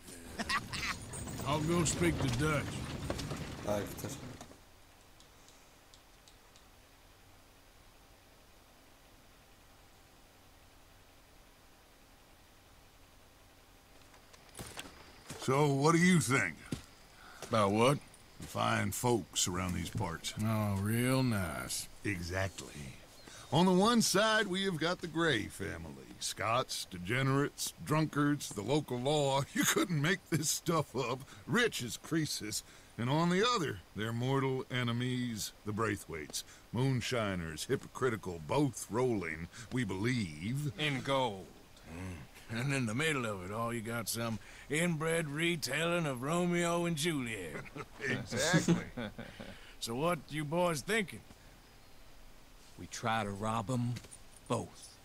I'll go speak to Dutch. Tak, też. So, what do you think? About what? The fine folks around these parts. Oh, real nice. Exactly. On the one side, we have got the Gray family. Scots, degenerates, drunkards, the local law. You couldn't make this stuff up. Rich as Croesus. And on the other, their mortal enemies, the Braithwaites. Moonshiners, hypocritical, both rolling, we believe. In gold. And in the middle of it all, you got some inbred retelling of Romeo and Juliet. Exactly. So what you boys thinking? We try to rob them both.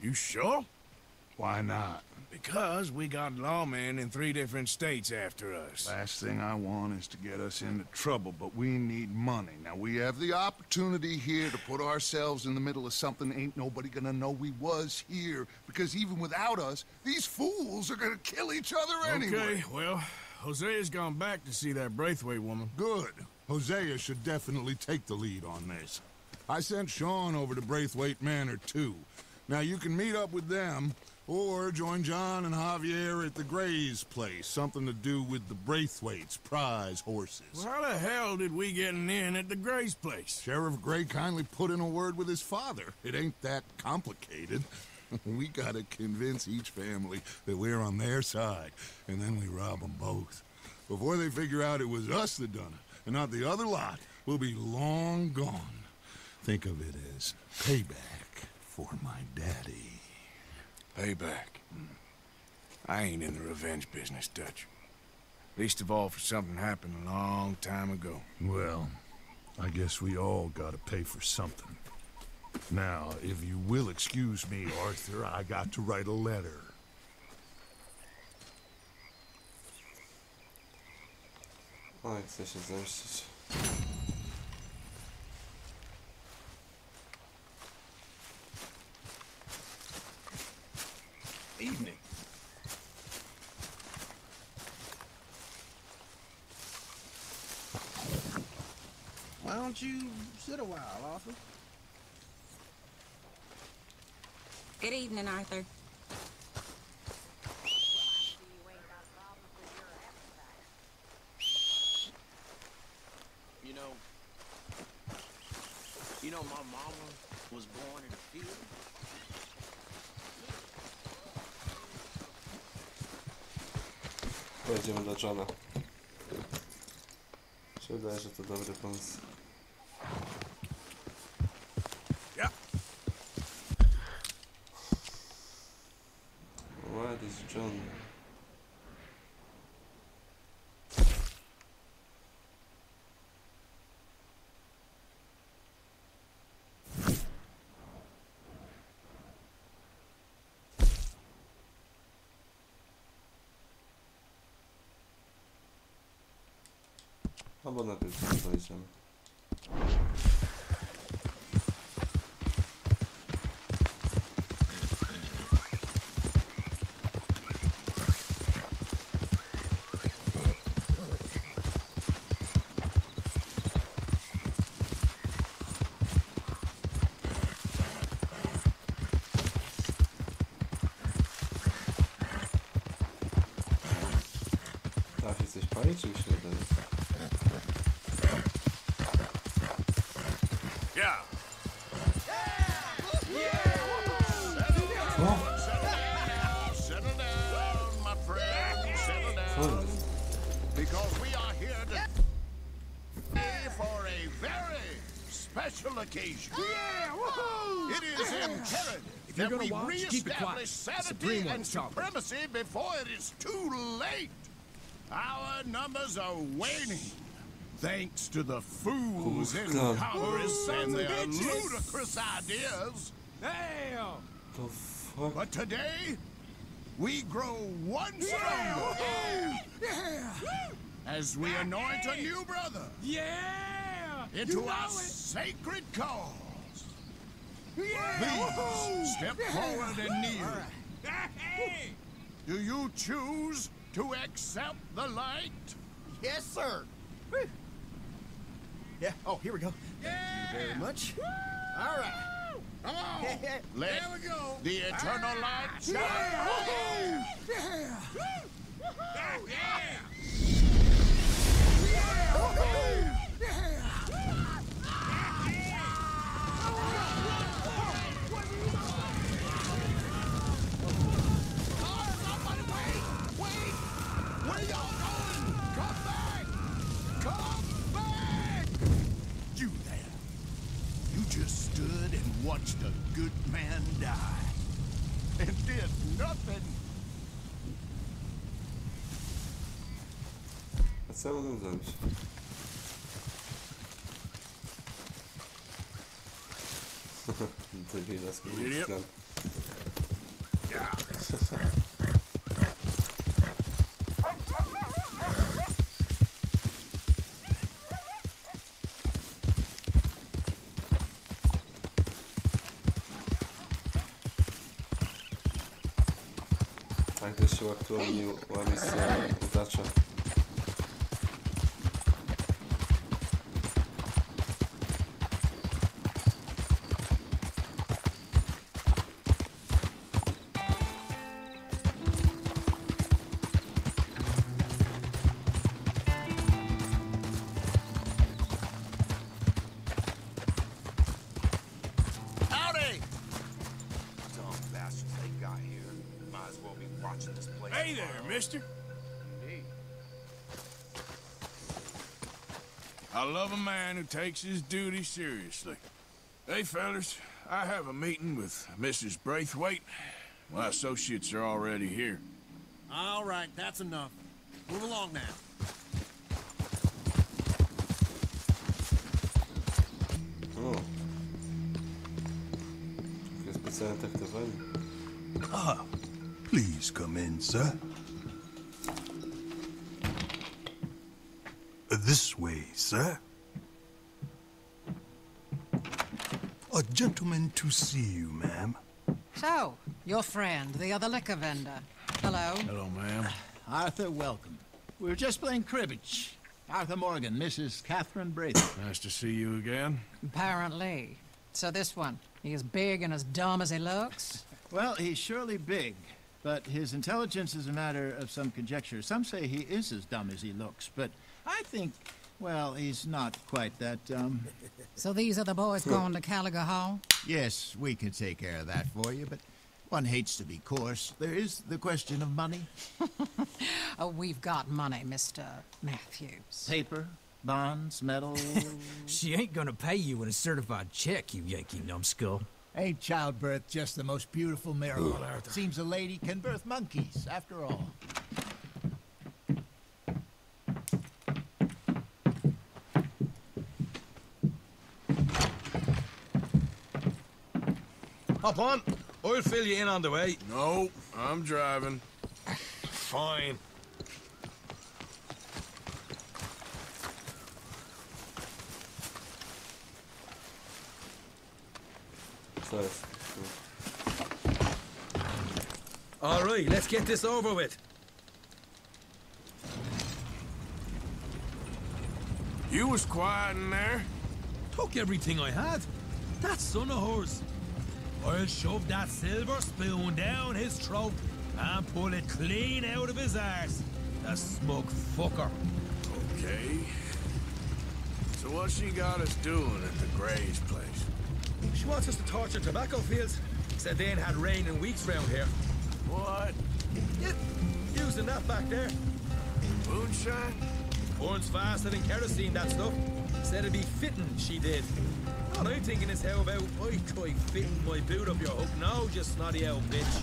You sure? Why not? Because we got lawmen in 3 different states after us. Last thing I want is to get us into trouble, but we need money. Now, we have the opportunity here to put ourselves in the middle of something ain't nobody gonna know we was here, because even without us, these fools are gonna kill each other anyway. Okay, well, Hosea's gone back to see that Braithwaite woman. Good. Hosea should definitely take the lead on this. I sent Sean over to Braithwaite Manor, too. Now, you can meet up with them, or join John and Javier at the Gray's place. Something to do with the Braithwaite's prize horses. Well, how the hell did we get in at the Gray's place? Sheriff Gray kindly put in a word with his father. It ain't that complicated. We gotta convince each family that we're on their side, and then we rob them both. Before they figure out it was us that done it, and not the other lot, we'll be long gone. Think of it as payback for my daddy. Payback. I ain't in the revenge business, Dutch. Least of all for something happened a long time ago. Well, I guess we all gotta pay for something. Now, if you will excuse me, Arthur, I got to write a letter. Oj, chcę się zemścić. Evening. Why don't you sit a while, Arthur? Good evening, Arthur. You know, my mama was born in a field. Pojedziemy do Johna. Mi się wydaje, że to dobry pomysł. Where is John? Albo najpierw zajdziemy. Trafi coś pali, czy mi się wydaje? Yeah. Settle down, my friend. Settle down. Because we are here today for a very special occasion. It is imperative you're that gonna we watch, keep it quiet. reestablish sanity Supreme and one's talking. supremacy before it is too late. Our numbers are waning. Thanks to the fools in God. Congress and their ludicrous ideas. Damn! The fuck? But today, we grow one stronger. As we anoint a new brother Yeah! into You know our it. sacred cause. Please step forward and kneel. Hey! Do you choose to accept the light? Yes, sir. Yeah. Oh, here we go. Thank you very much. All right. Come on. Let There we go. the eternal light shine. watched a good man die and did nothing. A co mogę zrobić? Debila z Yep. Tak też się aktualnie łamie udacza. Hey there, mister. I love a man who takes his duty seriously. Hey, fellas, I have a meeting with Mrs. Braithwaite. My associates are already here. All right, that's enough. Move along now. O. Takie specjalne traktowanie. Ah, please come in, sir. This way, sir. A gentleman to see you, ma'am. So, your friend, the other liquor vendor. Hello. Hello, ma'am. Arthur, welcome. We were just playing cribbage. Arthur Morgan, Mrs. Catherine Braithwaite. Nice to see you again. Apparently. So this one, he as big and as dumb as he looks? Well, he's surely big, but his intelligence is a matter of some conjecture. Some say he is as dumb as he looks, but I think, well, he's not quite that dumb. So these are the boys going to Caliga Hall? Yes, we can take care of that for you, but one hates to be coarse. There is the question of money. Oh, we've got money, Mr. Matthews. Paper, bonds, metal. She ain't gonna pay you with a certified check, you Yankee numbskull. Ain't childbirth just the most beautiful miracle? Seems a lady can birth monkeys, after all. Hop on. I'll fill you in on the way. No, I'm driving. Fine. Co jest? All right, let's get this over with. You was quiet in there. Took everything I had. That son of hers. I'll shove that silver spoon down his throat and pull it clean out of his arse. The smug fucker. Okay. So what she got us doing at the Gray's place? She wants us to torture tobacco fields. Said they ain't had rain in weeks round here. What? Yep, using that back there. Moonshine? Burns faster than kerosene, that stuff. Said it'd be fitting, she did. All I'm thinking is how about I try fitting my boot up your hook now, just snotty old bitch.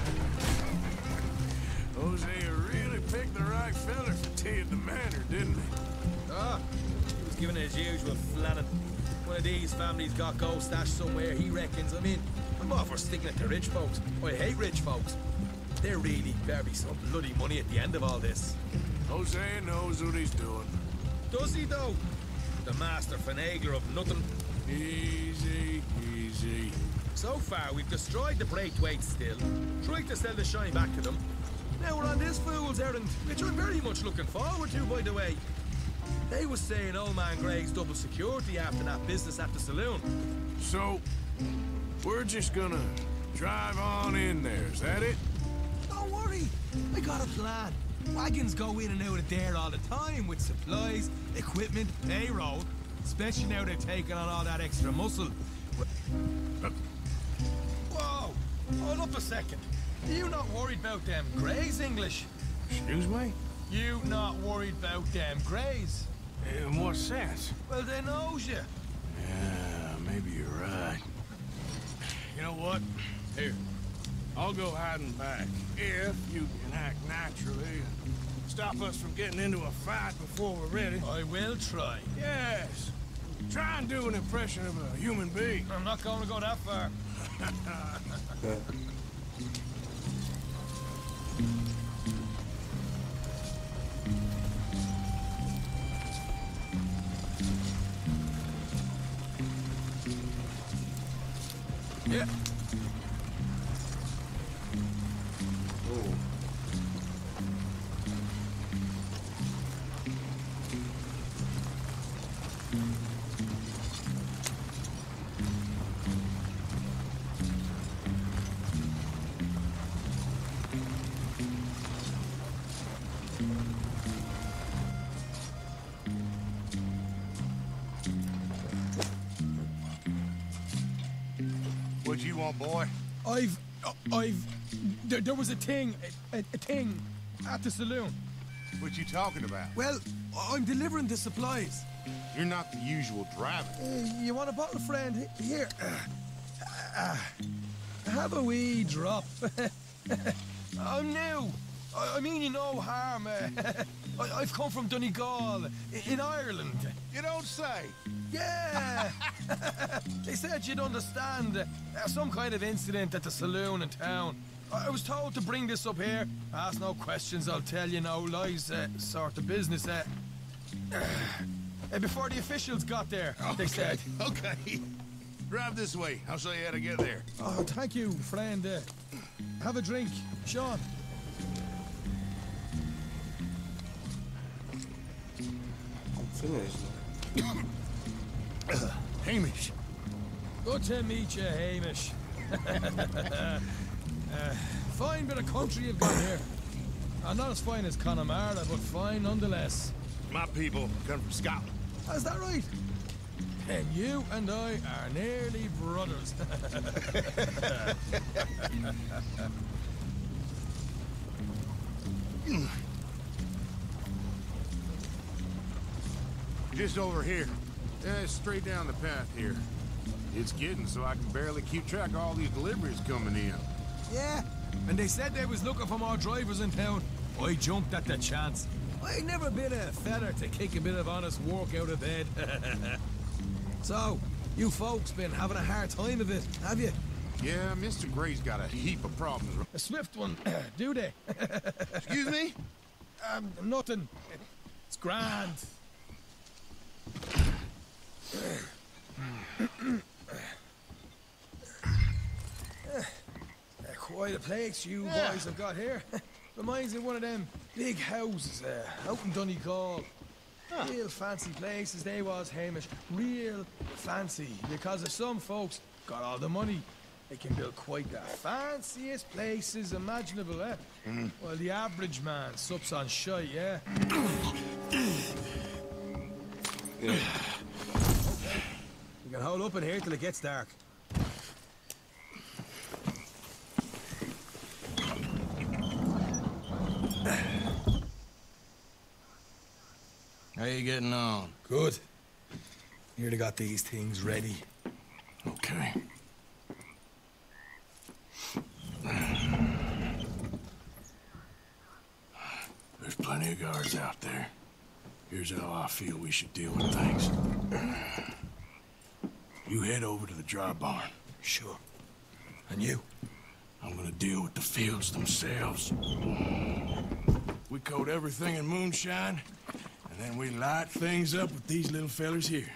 Hosea really picked the right fella for tea at the manor, didn't he? Ah, he was giving it his usual flannin'. One of these families got gold stashed somewhere, he reckons. I mean, I'm all for sticking it to rich folks. I hate rich folks. There really better be some bloody money at the end of all this. Hosea knows what he's doing. Does he, though? The master finagler of nothing. Easy, easy. So far, we've destroyed the Braithwaite still, tried to sell the shine back to them. Now we're on this fool's errand, which I'm very much looking forward to, by the way. They was saying old man Greg's double security after that business at the saloon. So, we're just gonna drive on in there, is that it? Don't worry, I got a plan. Wagons go in and out of there all the time with supplies, equipment, payroll. Especially now they're taking on all that extra muscle. Whoa! Hold up a second. You not worried about them Greys, English? Excuse me? You not worried about them Greys? In what sense? Well, they knows you. Yeah, maybe you're right. You know what? Here, I'll go hiding back. If you can act naturally and stop us from getting into a fight before we're ready. I will try. Yes. Try and do an impression of a human being. I'm not going to go that far. Yeah. Oh. What you want, boy? There was a thing at the saloon. What you talking about? Well, I'm delivering the supplies. You're not the usual driver. You want a bottle, friend? Here. Have a wee drop. I'm new. I mean you no harm. I've come from Donegal, in Ireland. You don't say. Yeah! They said you'd understand. Some kind of incident at the saloon in town. I was told to bring this up here. Ask no questions, I'll tell you no lies, sort of business. Before the officials got there, they said. Okay. Drive this way. I'll show you how to get there. Oh, thank you, friend. Have a drink, Sean. Finished. Hamish. Good to meet you, Hamish. Fine bit of country you've got here. Not as fine as Connemara, but fine nonetheless. My people come from Scotland. Is that right? And you and I are nearly brothers. Just over here. Yeah, straight down the path here. It's getting so I can barely keep track of all these deliveries coming in. Yeah, and they said they was looking for more drivers in town. I jumped at the chance. I never been a feller to kick a bit of honest work out of bed. So, you folks been having a hard time of it, have you? Yeah, Mr. Gray's got a heap of problems. A swift one, do they? Excuse me? Nothing. It's grand. Quite a place you boys have got here. Reminds me of one of them big houses out in Donegal. Real fancy places they was, Hamish. Real fancy. Because if some folks got all the money, they can build quite the fanciest places imaginable, eh? Well, the average man sups on shite, yeah? Yeah. Okay. You can hold up in here till it gets dark. How you getting on? Good. Nearly got these things ready. Okay. There's plenty of guards out there. Here's how I feel we should deal with things. You head over to the dry barn. Sure. And you? I'm gonna deal with the fields themselves. We coat everything in moonshine, and then we light things up with these little fellers here.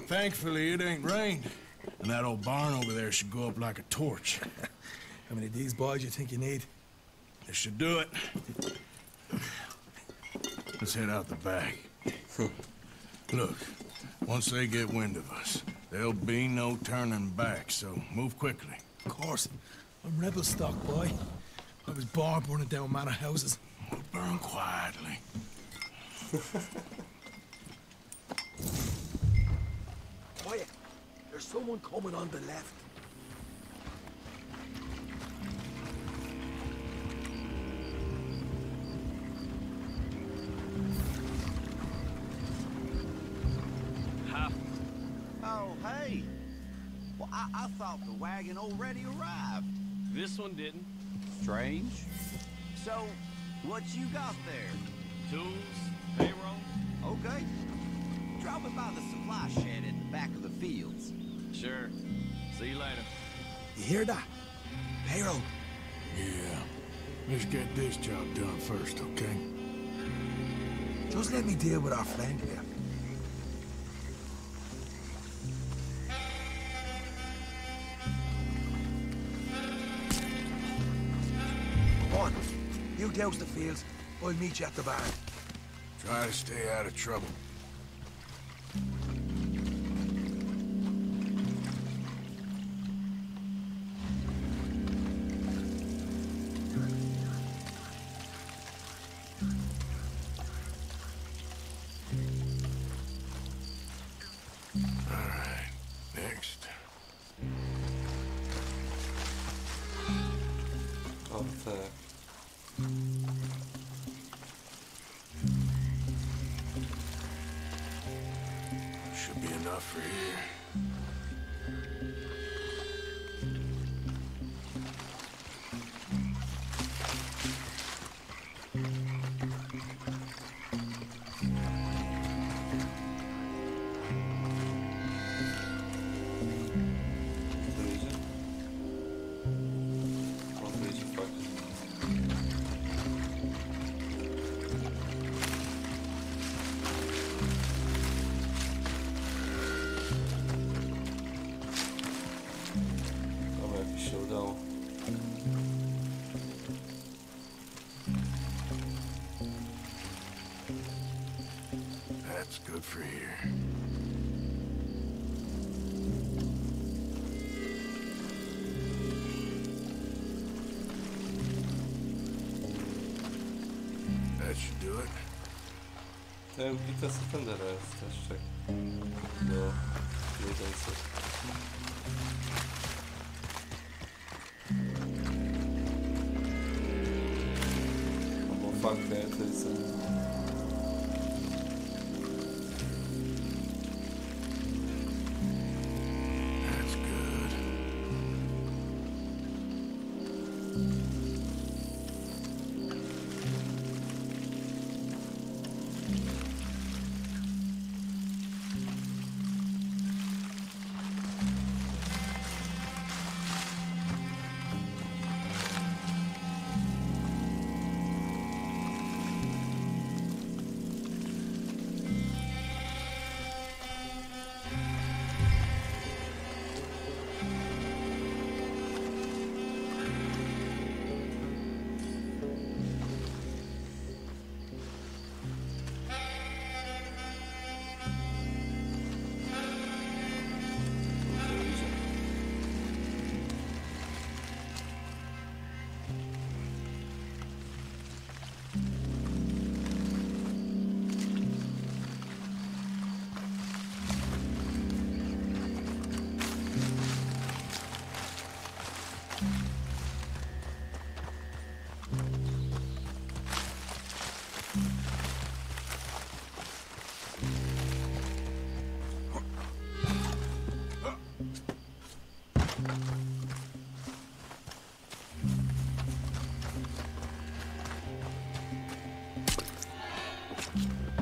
Thankfully, it ain't rained, and that old barn over there should go up like a torch. How many of these boys you think you need? This should do it. Let's head out the back. Look, once they get wind of us, there'll be no turning back, so move quickly. Of course. I'm rebel stock, boy. I was born burning down manor houses. We'll burn quietly. Quiet. There's someone coming on the left. Oh, hey. I thought the wagon already arrived. This one didn't. Strange. So, what you got there? Tools, payroll. Okay. Drop it by the supply shed at the back of the fields. Sure. See you later. You hear that? Payroll. Yeah. Let's get this job done first, okay? Just let me deal with our friend here. On. You douse the fields. I'll meet you at the barn. Try to stay out of trouble. Alright, next. O tak. Should be enough for here. To idzie? O, to idzie fakt. Dobra, jakoś się udało. That's good for here. That should do it. Ten Peter Suspendera jest też tak. Do jedyncy. Albo fakt, to jest... That's good.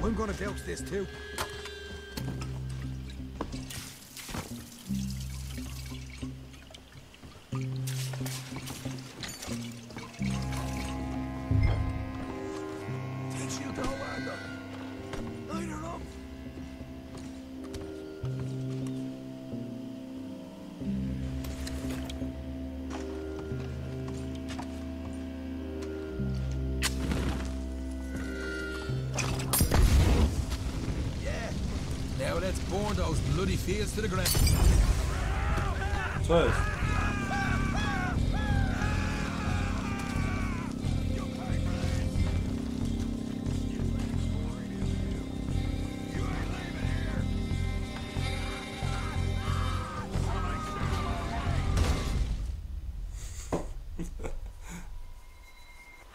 I'm gonna douse this too. Teach you to wander. Lighter up. Now let's burn those bloody fields to the ground. Co jest?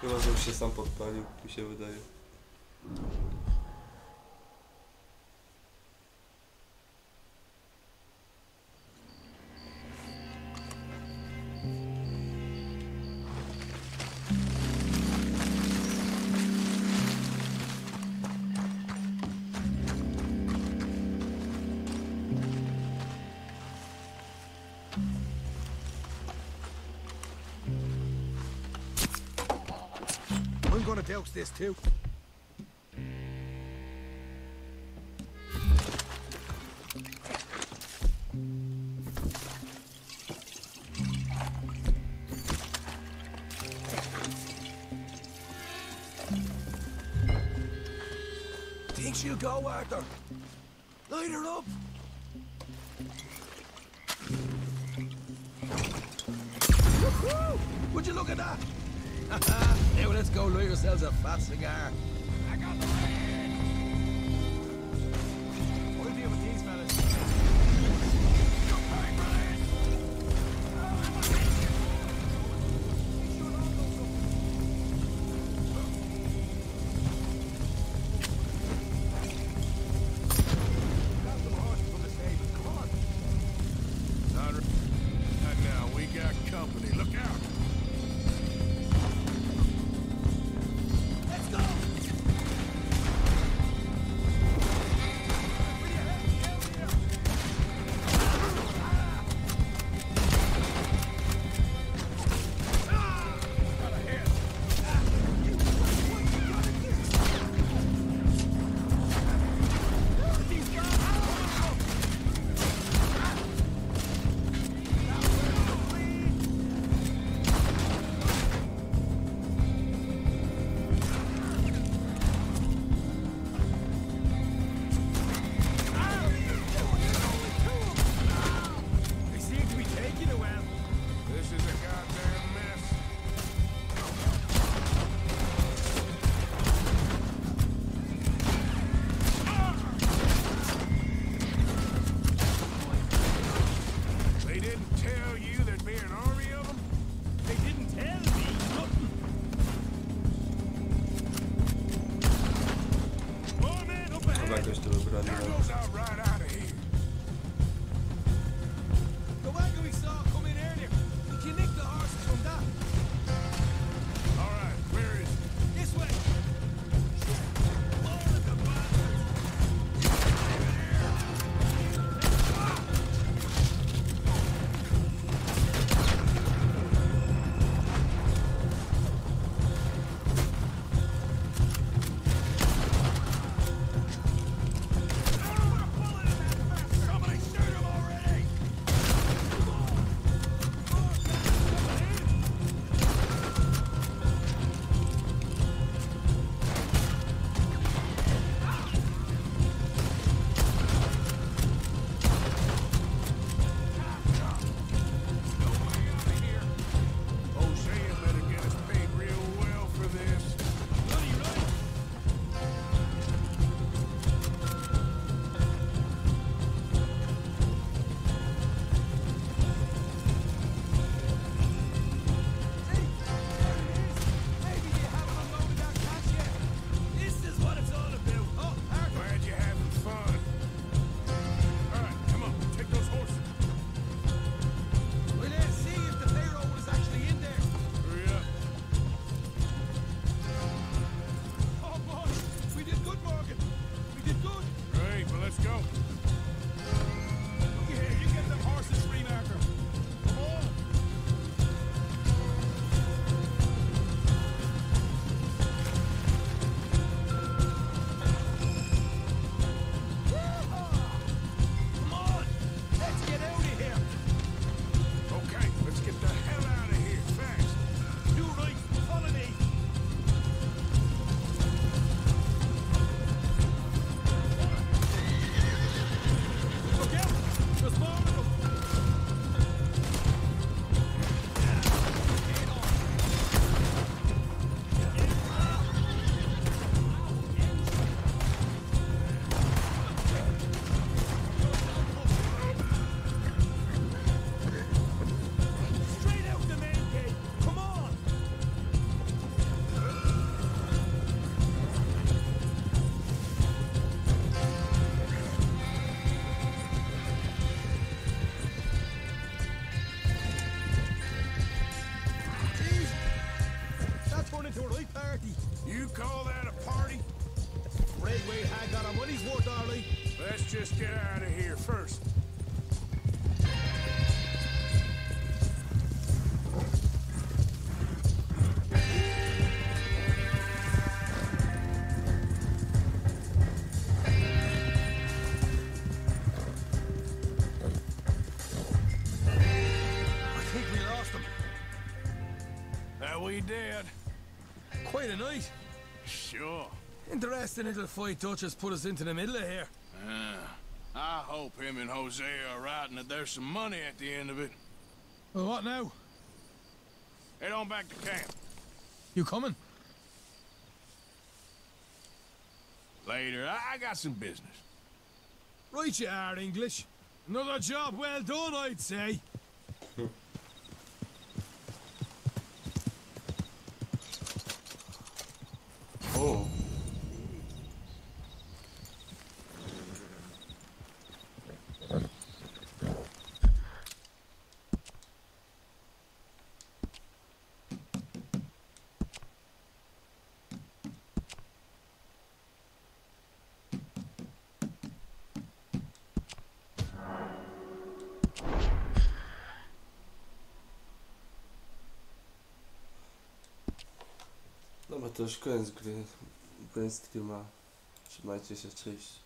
Chyba, że już się sam podpalił, mi się wydaje. gonna douse this too. Think she'll go, Arthur? Light her up. Woo-hoo! Would you look at that? Now let's go light ourselves a fat cigar. I got the red. We'll deal with these fellas. Not now. We got company. Look out. Let's go! They seem to be taking it well. This is a goddamn mess. They didn't tell you there'd be an army of them? They didn't tell me nothing. More men up ahead. Dobra, jakoś to wybrali. There goes out right out of here. The wagon we saw come in earlier. We can nick the horses from that. All right, where is it? This way. More of the bastards. Somebody shoot him already! Hosea better get us paid real well for this. Bloody right. Maybe you haven't unloaded that cash yet. This is what it's all about. Oh, Arthur. Glad you're having fun. All right, come on, take those horses. Well, let's see if the payroll was actually in there. Hurry up. Oh, boy. We did good, Morgan. We did good. Great, well, let's go. Looky here. You get them horses free, Arthur. Come on. Come on. Let's get out of here. Okay, let's get the hell out of here fast. You right. Follow me. Look out. There's more of them. Straight out the main gate. Come on. Jeez. That's turned into a right party. You call that a party? Redway had got our money's worth, Arlie. Let's just get out of here first. dead. Quite a night. Sure. Interesting little fight Dutch has put us into the middle of here. I hope him and Hosea are right and that there's some money at the end of it. Well, what now? Head on back to camp. You coming? Later. I got some business. Right you are, English. Another job well done, I'd say. Oh. Dobra, to już koniec gry. Koniec streama. Trzymajcie się, cześć.